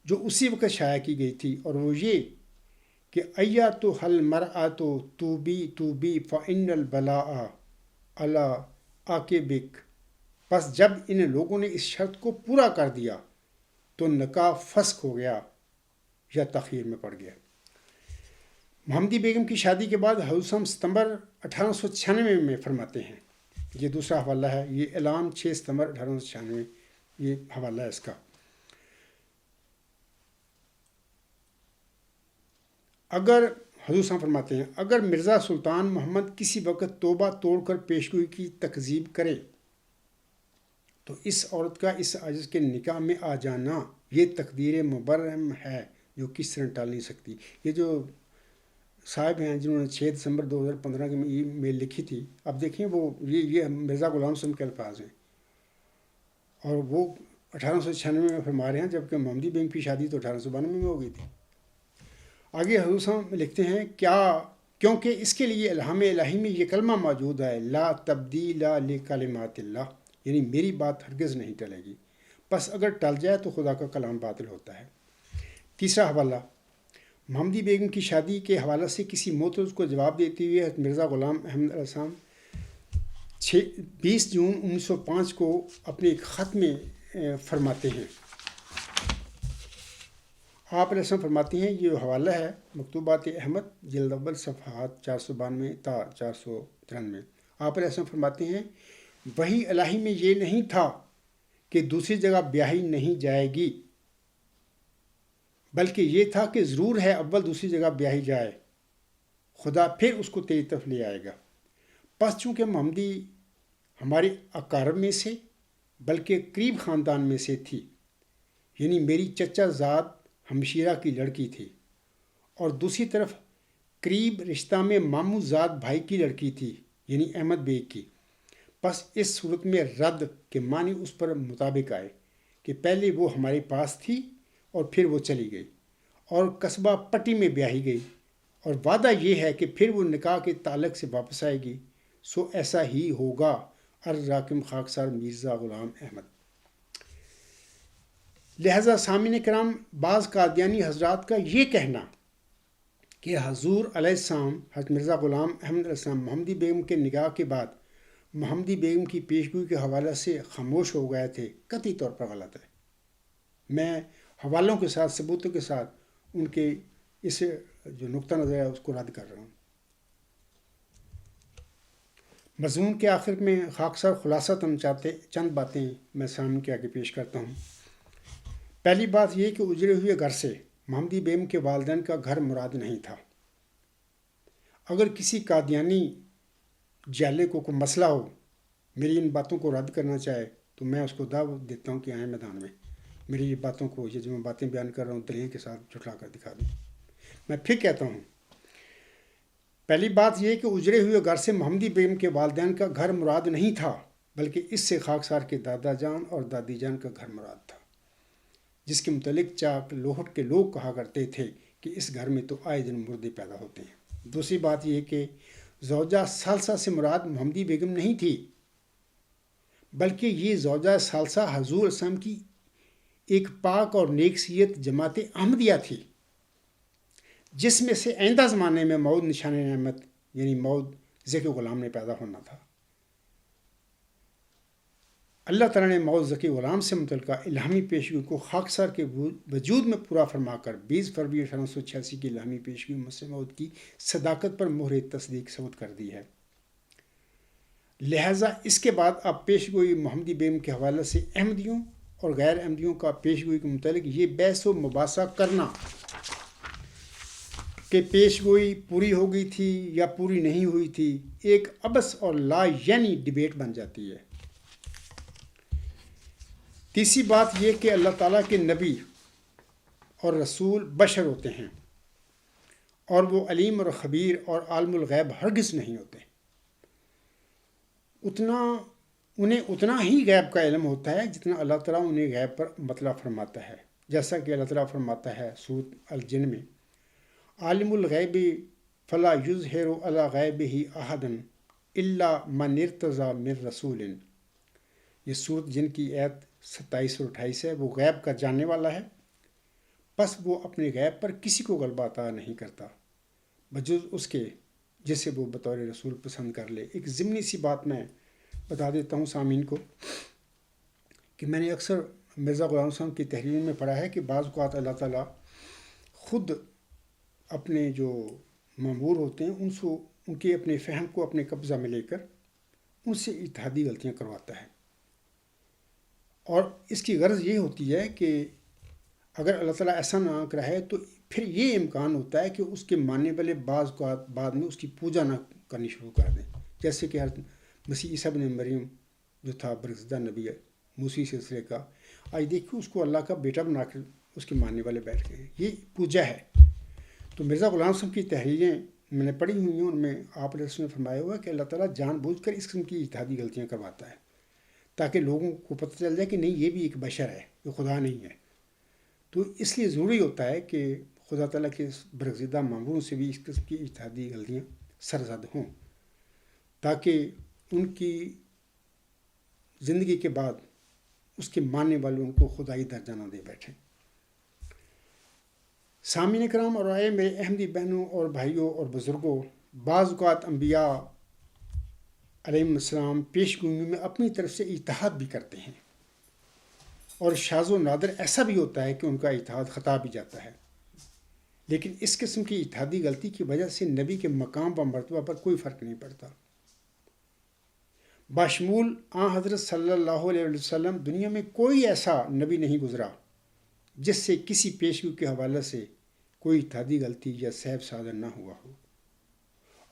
جو اسی وقت شائع کی گئی تھی، اور وہ یہ کہ ایاتو حل مرآتو توبی فإن البلاء علی عاقبک، پس جب ان لوگوں نے اس شرط کو پورا کر دیا تو نکاح فسخ ہو گیا یا تاخیر میں پڑ گیا۔ محمدی بیگم کی شادی کے بعد حضور صلی ستمبر 1896 میں فرماتے ہیں، یہ دوسرا حوالہ ہے، یہ اعلان 6 ستمبر 1896 یہ حوالہ ہے اس کا۔ اگر حضور صاحب فرماتے ہیں، اگر مرزا سلطان محمد کسی وقت توبہ توڑ کر پیشگوئی کی تکذیب کرے تو اس عورت کا اس عاجز کے نکاح میں آ جانا یہ تقدیر مبرم ہے جو کس طرح ٹال نہیں سکتی۔ یہ جو صاحب ہیں جنہوں نے 6 دسمبر 2015 کی ای میل لکھی تھی، اب دیکھیں وہ یہ مرزا غلام صاحب کے الفاظ ہیں، اور وہ 1896 میں فرما رہے ہیں، جبکہ محمدی بیگم کی شادی تو 1892 میں ہو گئی تھی۔ آگے حضور صاحب لکھتے ہیں، کیونکہ اس کے لیے الہام الہی میں یہ کلمہ موجود ہے، لا تبدیل لکلمات اللہ، یعنی میری بات ہرگز نہیں ٹلے گی۔ بس اگر ٹل جائے تو خدا کا کلام باطل ہوتا ہے۔ تیسرا حوالہ، محمدی بیگم کی شادی کے حوالے سے کسی معترض کو جواب دیتے ہوئے حضرت مرزا غلام احمد علیہ السلام 20 جون 1905 کو اپنے ایک خط میں فرماتے ہیں، آپ علیہ السلام فرماتے ہیں، یہ حوالہ ہے مکتوبات احمد جلد اول صفحات 492 تا 493۔ آپ علیہ السلام فرماتے ہیں، وحی الہی میں یہ نہیں تھا کہ دوسری جگہ بیاہی نہیں جائے گی، بلکہ یہ تھا کہ ضرور ہے اول دوسری جگہ بیاہی جائے، خدا پھر اس کو تیری طرف لے آئے گا۔ پس چونکہ محمدی ہمارے اقارب میں سے بلکہ قریب خاندان میں سے تھی، یعنی میری چچا زاد ہمشیرہ کی لڑکی تھی، اور دوسری طرف قریب رشتہ میں ماموں زاد بھائی کی لڑکی تھی، یعنی احمد بیگ کی، پس اس صورت میں رد کے معنی اس پر مطابق آئے کہ پہلے وہ ہمارے پاس تھی اور پھر وہ چلی گئی اور قصبہ پٹی میں بیاہی گئی، اور وعدہ یہ ہے کہ پھر وہ نکاح کے تعلق سے واپس آئے گی، سو ایسا ہی ہوگا۔ الراکم خاکسار مرزا غلام احمد۔ لہذا سامعین کرام، بعض قادیانی حضرات کا یہ کہنا کہ حضور علیہ السلام حضرت مرزا غلام احمد علیہ السلام محمدی بیگم کے نکاح کے بعد محمدی بیگم کی پیشگوئی کے حوالے سے خاموش ہو گئے تھے، قطعی طور پر غلط ہے۔ میں حوالوں کے ساتھ، ثبوتوں کے ساتھ ان کے اس جو نقطہ نظر ہے اس کو رد کر رہا ہوں۔ مضمون کے آخر میں خاکسار خلاصتاً چند باتیں میں سامنے کے آگے پیش کرتا ہوں۔ پہلی بات یہ کہ اجڑے ہوئے گھر سے محمدی بیگم کے والدین کا گھر مراد نہیں تھا۔ اگر کسی قادیانی جالے کو کوئی مسئلہ ہو، میری ان باتوں کو رد کرنا چاہے، تو میں اس کو دعوت دیتا ہوں کہ آئیں میدان میں، میری یہ باتوں کو، یہ جو میں باتیں بیان کر رہا ہوں دلیل کے ساتھ جھٹلا کر دکھا دوں۔ میں پھر کہتا ہوں، پہلی بات یہ کہ اجڑے ہوئے گھر سے محمدی بیگم کے والدین کا گھر مراد نہیں تھا، بلکہ اس سے خاکسار کے دادا جان اور دادی جان کا گھر مراد تھا، جس کے متعلق چاک لوہٹ کے لوگ کہا کرتے تھے کہ اس گھر میں تو آئے دن مردے پیدا ہوتے ہیں۔ دوسری بات یہ کہ زوجہ ثالثہ سے مراد محمدی بیگم نہیں تھی، بلکہ یہ زوجہ ثالثہ حضور اسلام کی ایک پاک اور نیک سیرت جماعت احمدیہ تھی، جس میں سے آئندہ زمانے میں مود نشان نعمت یعنی مود ذکی غلام نے پیدا ہونا تھا۔ اللہ تعالیٰ نے مود ذکی غلام سے متعلقہ الہامی پیشگوئی کو خاکسار کے وجود میں پورا فرما کر 20 فروری 1886 کی الہامی پیشگوئی مسیح موعود کی صداقت پر مہر تصدیق ثبت کر دی ہے۔ لہٰذا اس کے بعد اب پیشگوئی محمدی بیگم کے حوالے سے احمدیوں اور غیر احمدیوں کا پیشگوئی کے متعلق یہ بحث و مباحثہ کرنا کہ پیشگوئی پوری ہو گئی تھی یا پوری نہیں ہوئی تھی، ایک عبث اور لا یعنی ڈیبیٹ بن جاتی ہے۔ تیسری بات یہ کہ اللہ تعالیٰ کے نبی اور رسول بشر ہوتے ہیں، اور وہ علیم اور خبیر اور عالم الغیب ہرگز نہیں ہوتے۔ انہیں اتنا ہی غیب کا علم ہوتا ہے جتنا اللہ تعالیٰ انہیں غیب پر مطلع فرماتا ہے، جیسا کہ اللہ تعالیٰ فرماتا ہے سورۃ الجن میں، عالم الغیب فلا یظہر علی غیبہ احدا الا من ارتضی من رسول۔ یہ سورۃ جن کی آیت 27 اور 28 ہے۔ وہ غیب کا جاننے والا ہے، پس وہ اپنے غیب پر کسی کو غلبہ عطا نہیں کرتا بجز اس کے جسے وہ بطور رسول پسند کر لے۔ ایک ضمنی سی بات میں بتا دیتا ہوں سامعین کو کہ میں نے اکثر مرزا غلام صاحب کی تحریر میں پڑھا ہے کہ بعض اوقات اللہ تعالیٰ خود اپنے جو مامور ہوتے ہیں ان کے اپنے فہم کو اپنے قبضہ میں لے کر ان سے اجتہادی غلطیاں کرواتا ہے، اور اس کی غرض یہ ہوتی ہے کہ اگر اللہ تعالیٰ ایسا نہ کرائے تو پھر یہ امکان ہوتا ہے کہ اس کے ماننے والے بعض اوقات بعد میں اس کی پوجا نہ کرنی شروع کر دیں، جیسے کہ حضرت مسیح عیسیٰ ابن مریم جو تھا برگزیدہ نبی موسی سلسلے کا، آج دیکھو اس کو اللہ کا بیٹا بنا کر اس کے ماننے والے بیٹھ گئے، یہ پوجا ہے۔ تو مرزا غلام صاحب کی تحریریں میں نے پڑھی ہوئی ہیں، ان میں آپ علیہ السلام نے فرمایا ہوا ہے کہ اللہ تعالیٰ جان بوجھ کر اس قسم کی اجتہادی غلطیاں کرواتا ہے تاکہ لوگوں کو پتہ چل جائے کہ نہیں، یہ بھی ایک بشر ہے، یہ خدا نہیں ہے۔ تو اس لیے ضروری ہوتا ہے کہ خدا تعالیٰ کے برگزیدہ ماموروں سے بھی اس قسم کی اجتہادی غلطیاں سرزد ہوں، تاکہ ان کی زندگی کے بعد اس کے ماننے والوں کو خدائی درجہ نہ دے بیٹھیں۔ سامعین کرام اور آئے میرے احمدی بہنوں اور بھائیوں اور بزرگوں، بعض اوقات انبیاء علیہ السلام پیش گوئیوں میں اپنی طرف سے اجتہاد بھی کرتے ہیں، اور شاذ و نادر ایسا بھی ہوتا ہے کہ ان کا اجتہاد خطا بھی جاتا ہے، لیکن اس قسم کی اجتہادی غلطی کی وجہ سے نبی کے مقام و مرتبہ پر کوئی فرق نہیں پڑتا۔ بشمول حضرت صلی اللہ علیہ وسلم دنیا میں کوئی ایسا نبی نہیں گزرا جس سے کسی پیشگو کے حوالے سے کوئی اجتہادی غلطی یا سہو صادر نہ ہوا ہو،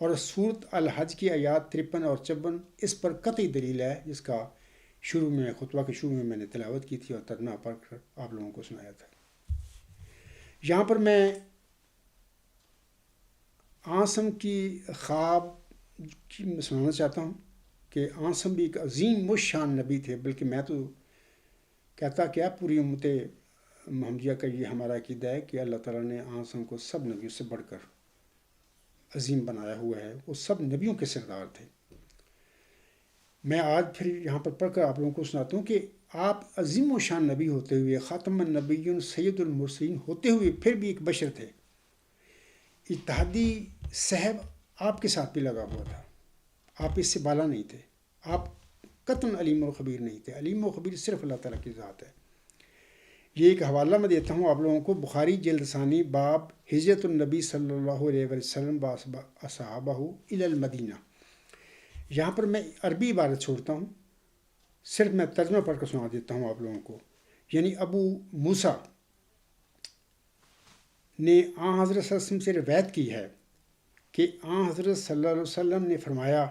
اور سورت الحج کی آیات 53 اور 54 اس پر قطعی دلیل ہے، جس کا خطبہ کے شروع میں میں نے تلاوت کی تھی اور ترجمہ پڑھ کر آپ لوگوں کو سنایا تھا۔ یہاں پر میں عاصم کی خواب کی سنانا چاہتا ہوں کہ عاصم بھی ایک عظیم مشان نبی تھے، بلکہ میں تو کہتا کیا پوری امت محمدیہ کا یہ ہمارا عقیدہ ہے کہ اللہ تعالیٰ نے عاصم کو سب نبیوں سے بڑھ کر عظیم بنایا ہوا ہے، وہ سب نبیوں کے سردار تھے۔ میں آج پھر یہاں پر پڑھ کر آپ لوگوں کو سناتا ہوں کہ آپ عظیم و شان نبی ہوتے ہوئے، خاتم النبیین سید المرسلین ہوتے ہوئے پھر بھی ایک بشر تھے۔ اتحادی صحب آپ کے ساتھ بھی لگا ہوا تھا، آپ اس سے بالا نہیں تھے، آپ قطعاً علیم و خبیر نہیں تھے۔ علیم و خبیر صرف اللہ تعالیٰ کی ذات ہے۔ یہ ایک حوالہ میں دیتا ہوں آپ لوگوں کو، بخاری جلد ثانی باب ہجرت النبی صلی اللہ علیہ وسلم اصحابہ الی المدینہ۔ یہاں پر میں عربی عبارت چھوڑتا ہوں، صرف میں ترجمہ پڑھ کر سنا دیتا ہوں آپ لوگوں کو۔ یعنی ابو موسیٰ نے حضرت صلی اللہ علیہ وسلم سے روایت کی ہے کہ حضرت صلی اللہ علیہ وسلم نے فرمایا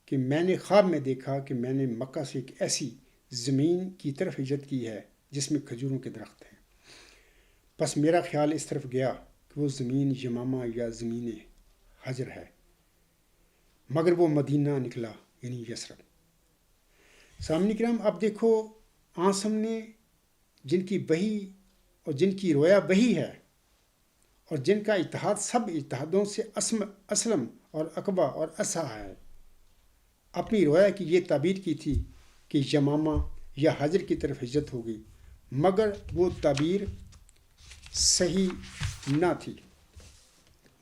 کہ میں نے خواب میں دیکھا کہ میں نے مکہ سے ایک ایسی زمین کی طرف ہجرت کی ہے جس میں کھجوروں کے درخت ہیں، بس میرا خیال اس طرف گیا کہ وہ زمین یمامہ یا زمین حجر ہے، مگر وہ مدینہ نکلا، یعنی یثرب۔ سامعین کرام، اب دیکھو عاصم نے جن کی وحی اور جن کی رویا وحی ہے اور جن کا اتحاد سب اتحادوں سے اسلم اور اقبا اور اسا ہے، اپنی رویا کی یہ تعبیر کی تھی کہ یمامہ یا حجر کی طرف ہجرت ہوگی، مگر وہ تعبیر صحیح نہ تھی،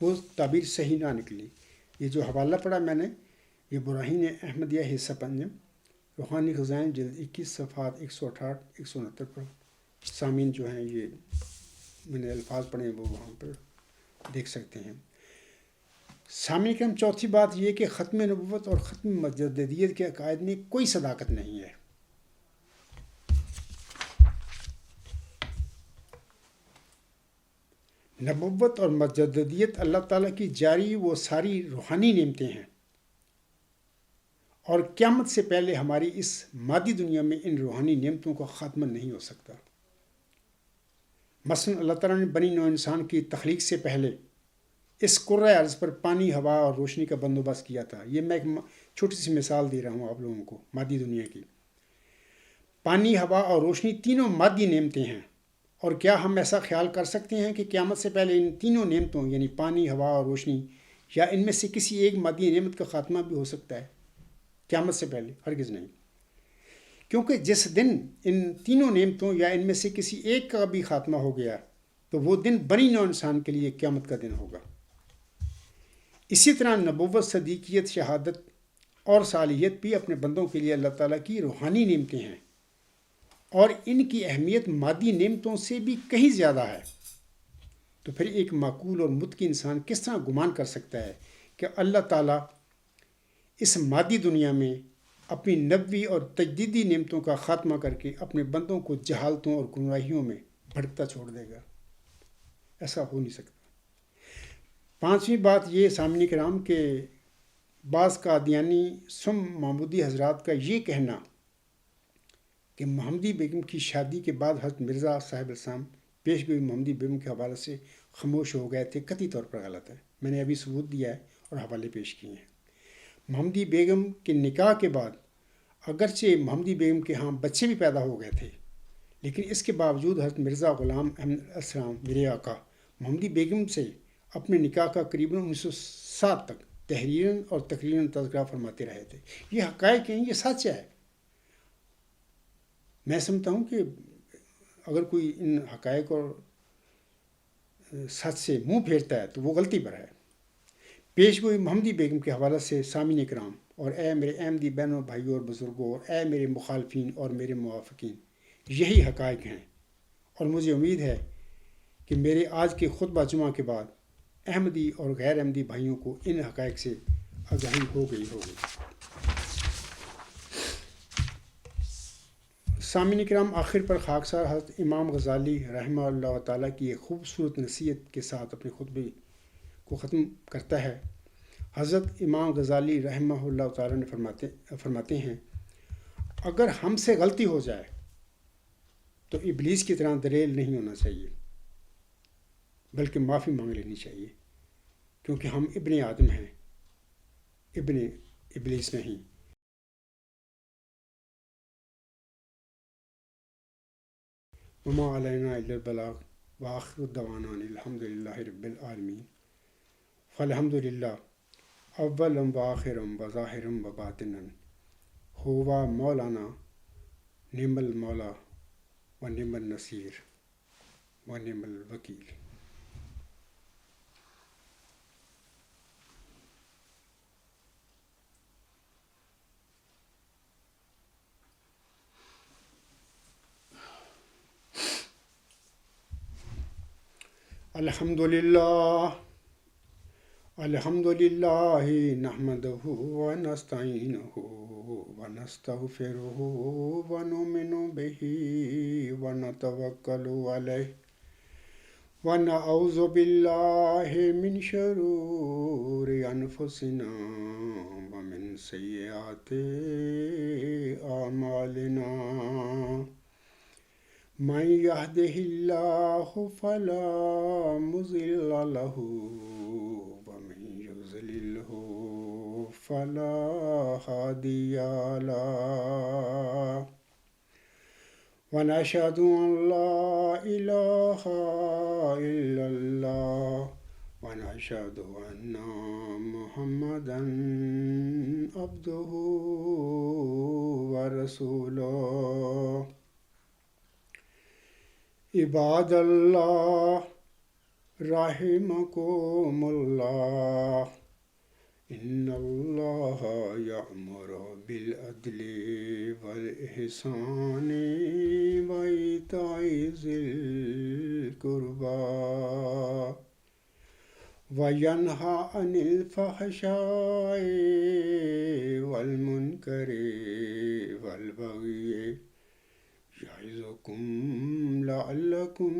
وہ تعبیر صحیح نہ نکلی۔ یہ جو حوالہ پڑھا میں نے، یہ براہین احمدیہ حصہ پنجم، روحانی خزائن جلد 21 صفحات 168 169 پر سامعین جو ہیں یہ میں نے الفاظ پڑھے وہ وہاں پر دیکھ سکتے ہیں۔ سامعین کرام، چوتھی بات یہ کہ ختم نبوت اور ختم مجددیت کے عقائد میں کوئی صداقت نہیں ہے۔ نبوت اور مجددیت اللہ تعالیٰ کی جاری وہ ساری روحانی نعمتیں ہیں، اور قیامت سے پہلے ہماری اس مادی دنیا میں ان روحانی نعمتوں کا خاتمہ نہیں ہو سکتا۔ مثلا اللہ تعالیٰ نے بنی نوع انسان کی تخلیق سے پہلے اس کرۂ ارض پر پانی، ہوا اور روشنی کا بندوبست کیا تھا۔ یہ میں ایک چھوٹی سی مثال دے رہا ہوں آپ لوگوں کو مادی دنیا کی۔ پانی، ہوا اور روشنی تینوں مادی نعمتیں ہیں، اور کیا ہم ایسا خیال کر سکتے ہیں کہ قیامت سے پہلے ان تینوں نعمتوں یعنی پانی، ہوا اور روشنی یا ان میں سے کسی ایک مادی نعمت کا خاتمہ بھی ہو سکتا ہے؟ قیامت سے پہلے ہرگز نہیں، کیونکہ جس دن ان تینوں نعمتوں یا ان میں سے کسی ایک کا بھی خاتمہ ہو گیا تو وہ دن بنی نوع انسان کے لیے قیامت کا دن ہوگا۔ اسی طرح نبوت، صدیقیت، شہادت اور صالحیت بھی اپنے بندوں کے لیے اللہ تعالیٰ کی روحانی نعمتیں ہیں، اور ان کی اہمیت مادی نعمتوں سے بھی کہیں زیادہ ہے۔ تو پھر ایک معقول اور متقی انسان کس طرح گمان کر سکتا ہے کہ اللہ تعالیٰ اس مادی دنیا میں اپنی نبوی اور تجدیدی نعمتوں کا خاتمہ کر کے اپنے بندوں کو جہالتوں اور گمراہیوں میں بھٹکتا چھوڑ دے گا؟ ایسا ہو نہیں سکتا۔ پانچویں بات یہ سامعین کرام کہ بعض قادیانی سم معبودی حضرات کا یہ کہنا کہ محمدی بیگم کی شادی کے بعد حضرت مرزا صاحب السلام پیش گوئی محمدی بیگم کے حوالے سے خاموش ہو گئے تھے، قطعی طور پر غلط ہے۔ میں نے ابھی ثبوت دیا ہے اور حوالے پیش کیے ہیں۔ محمدی بیگم کے نکاح کے بعد اگرچہ محمدی بیگم کے ہاں بچے بھی پیدا ہو گئے تھے، لیکن اس کے باوجود حضرت مرزا غلام احمد السلام میرے آقا محمدی بیگم سے اپنے نکاح کا قریباً 1907 تک تحریراً اور تقریراً تذکرہ فرماتے رہے تھے۔ یہ حقائق ہیں، یہ سچ ہے۔ میں سمجھتا ہوں کہ اگر کوئی ان حقائق اور سچ سے منہ پھیرتا ہے تو وہ غلطی پر ہے۔ پیش گوئی محمدی بیگم کے حوالے سے سامعین کرام اور اے میرے احمدی بہنوں بھائیوں اور بزرگوں اور اے میرے مخالفین اور میرے موافقین، یہی حقائق ہیں، اور مجھے امید ہے کہ میرے آج کے خطبہ جمعہ کے بعد احمدی اور غیر احمدی بھائیوں کو ان حقائق سے آگاہی ہو گئی ہوگی۔ سامعین کرام، آخر پر خاکسار حضرت امام غزالی رحمہ اللہ تعالیٰ کی ایک خوبصورت نصیحت کے ساتھ اپنے خطبے کو ختم کرتا ہے۔ حضرت امام غزالی رحمہ اللہ تعالیٰ نے فرماتے ہیں، اگر ہم سے غلطی ہو جائے تو ابلیس کی طرح دلیل نہیں ہونا چاہیے، بلکہ معافی مانگ لینی چاہیے، کیونکہ ہم ابن آدم ہیں، ابن ابلیس نہیں۔ وما علینا الا البلاغ وآخر دعوانا الحمد للہ رب العالمین۔ فالحمد للہ اولا وآخرا وظاہرا وباطنا، ہوا مولانا نعم المولا ونعم النصیر ونعم الوکیل۔ الحمد للہ نحمدہ ونستعینہ ونستغفرہ ونؤمن بہ ونتوکل علیہ ونعوذ باللہ من شرور انفسنا ومن سیئات اعمالنا، من يهده الله فلا مضل له ومن يضلله فلا هادي له، ونشهد أن لا إله إلا الله ونشهد أن محمدا عبده ورسوله۔ عباد اللہ رحمکم اللہ، ان اللہ یأمر بالعدل والإحسان وإیتاء ذی القربى وینہی عن الفحشاء والمنکر والبغی یعظکم لعلکم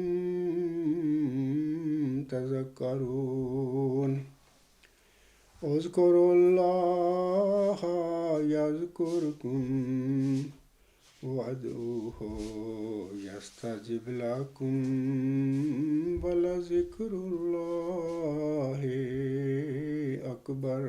تذکرون۔ اذکروا اللہ یذکرکم وادعوہ یستجب لکم ولذکر اللہ اکبر۔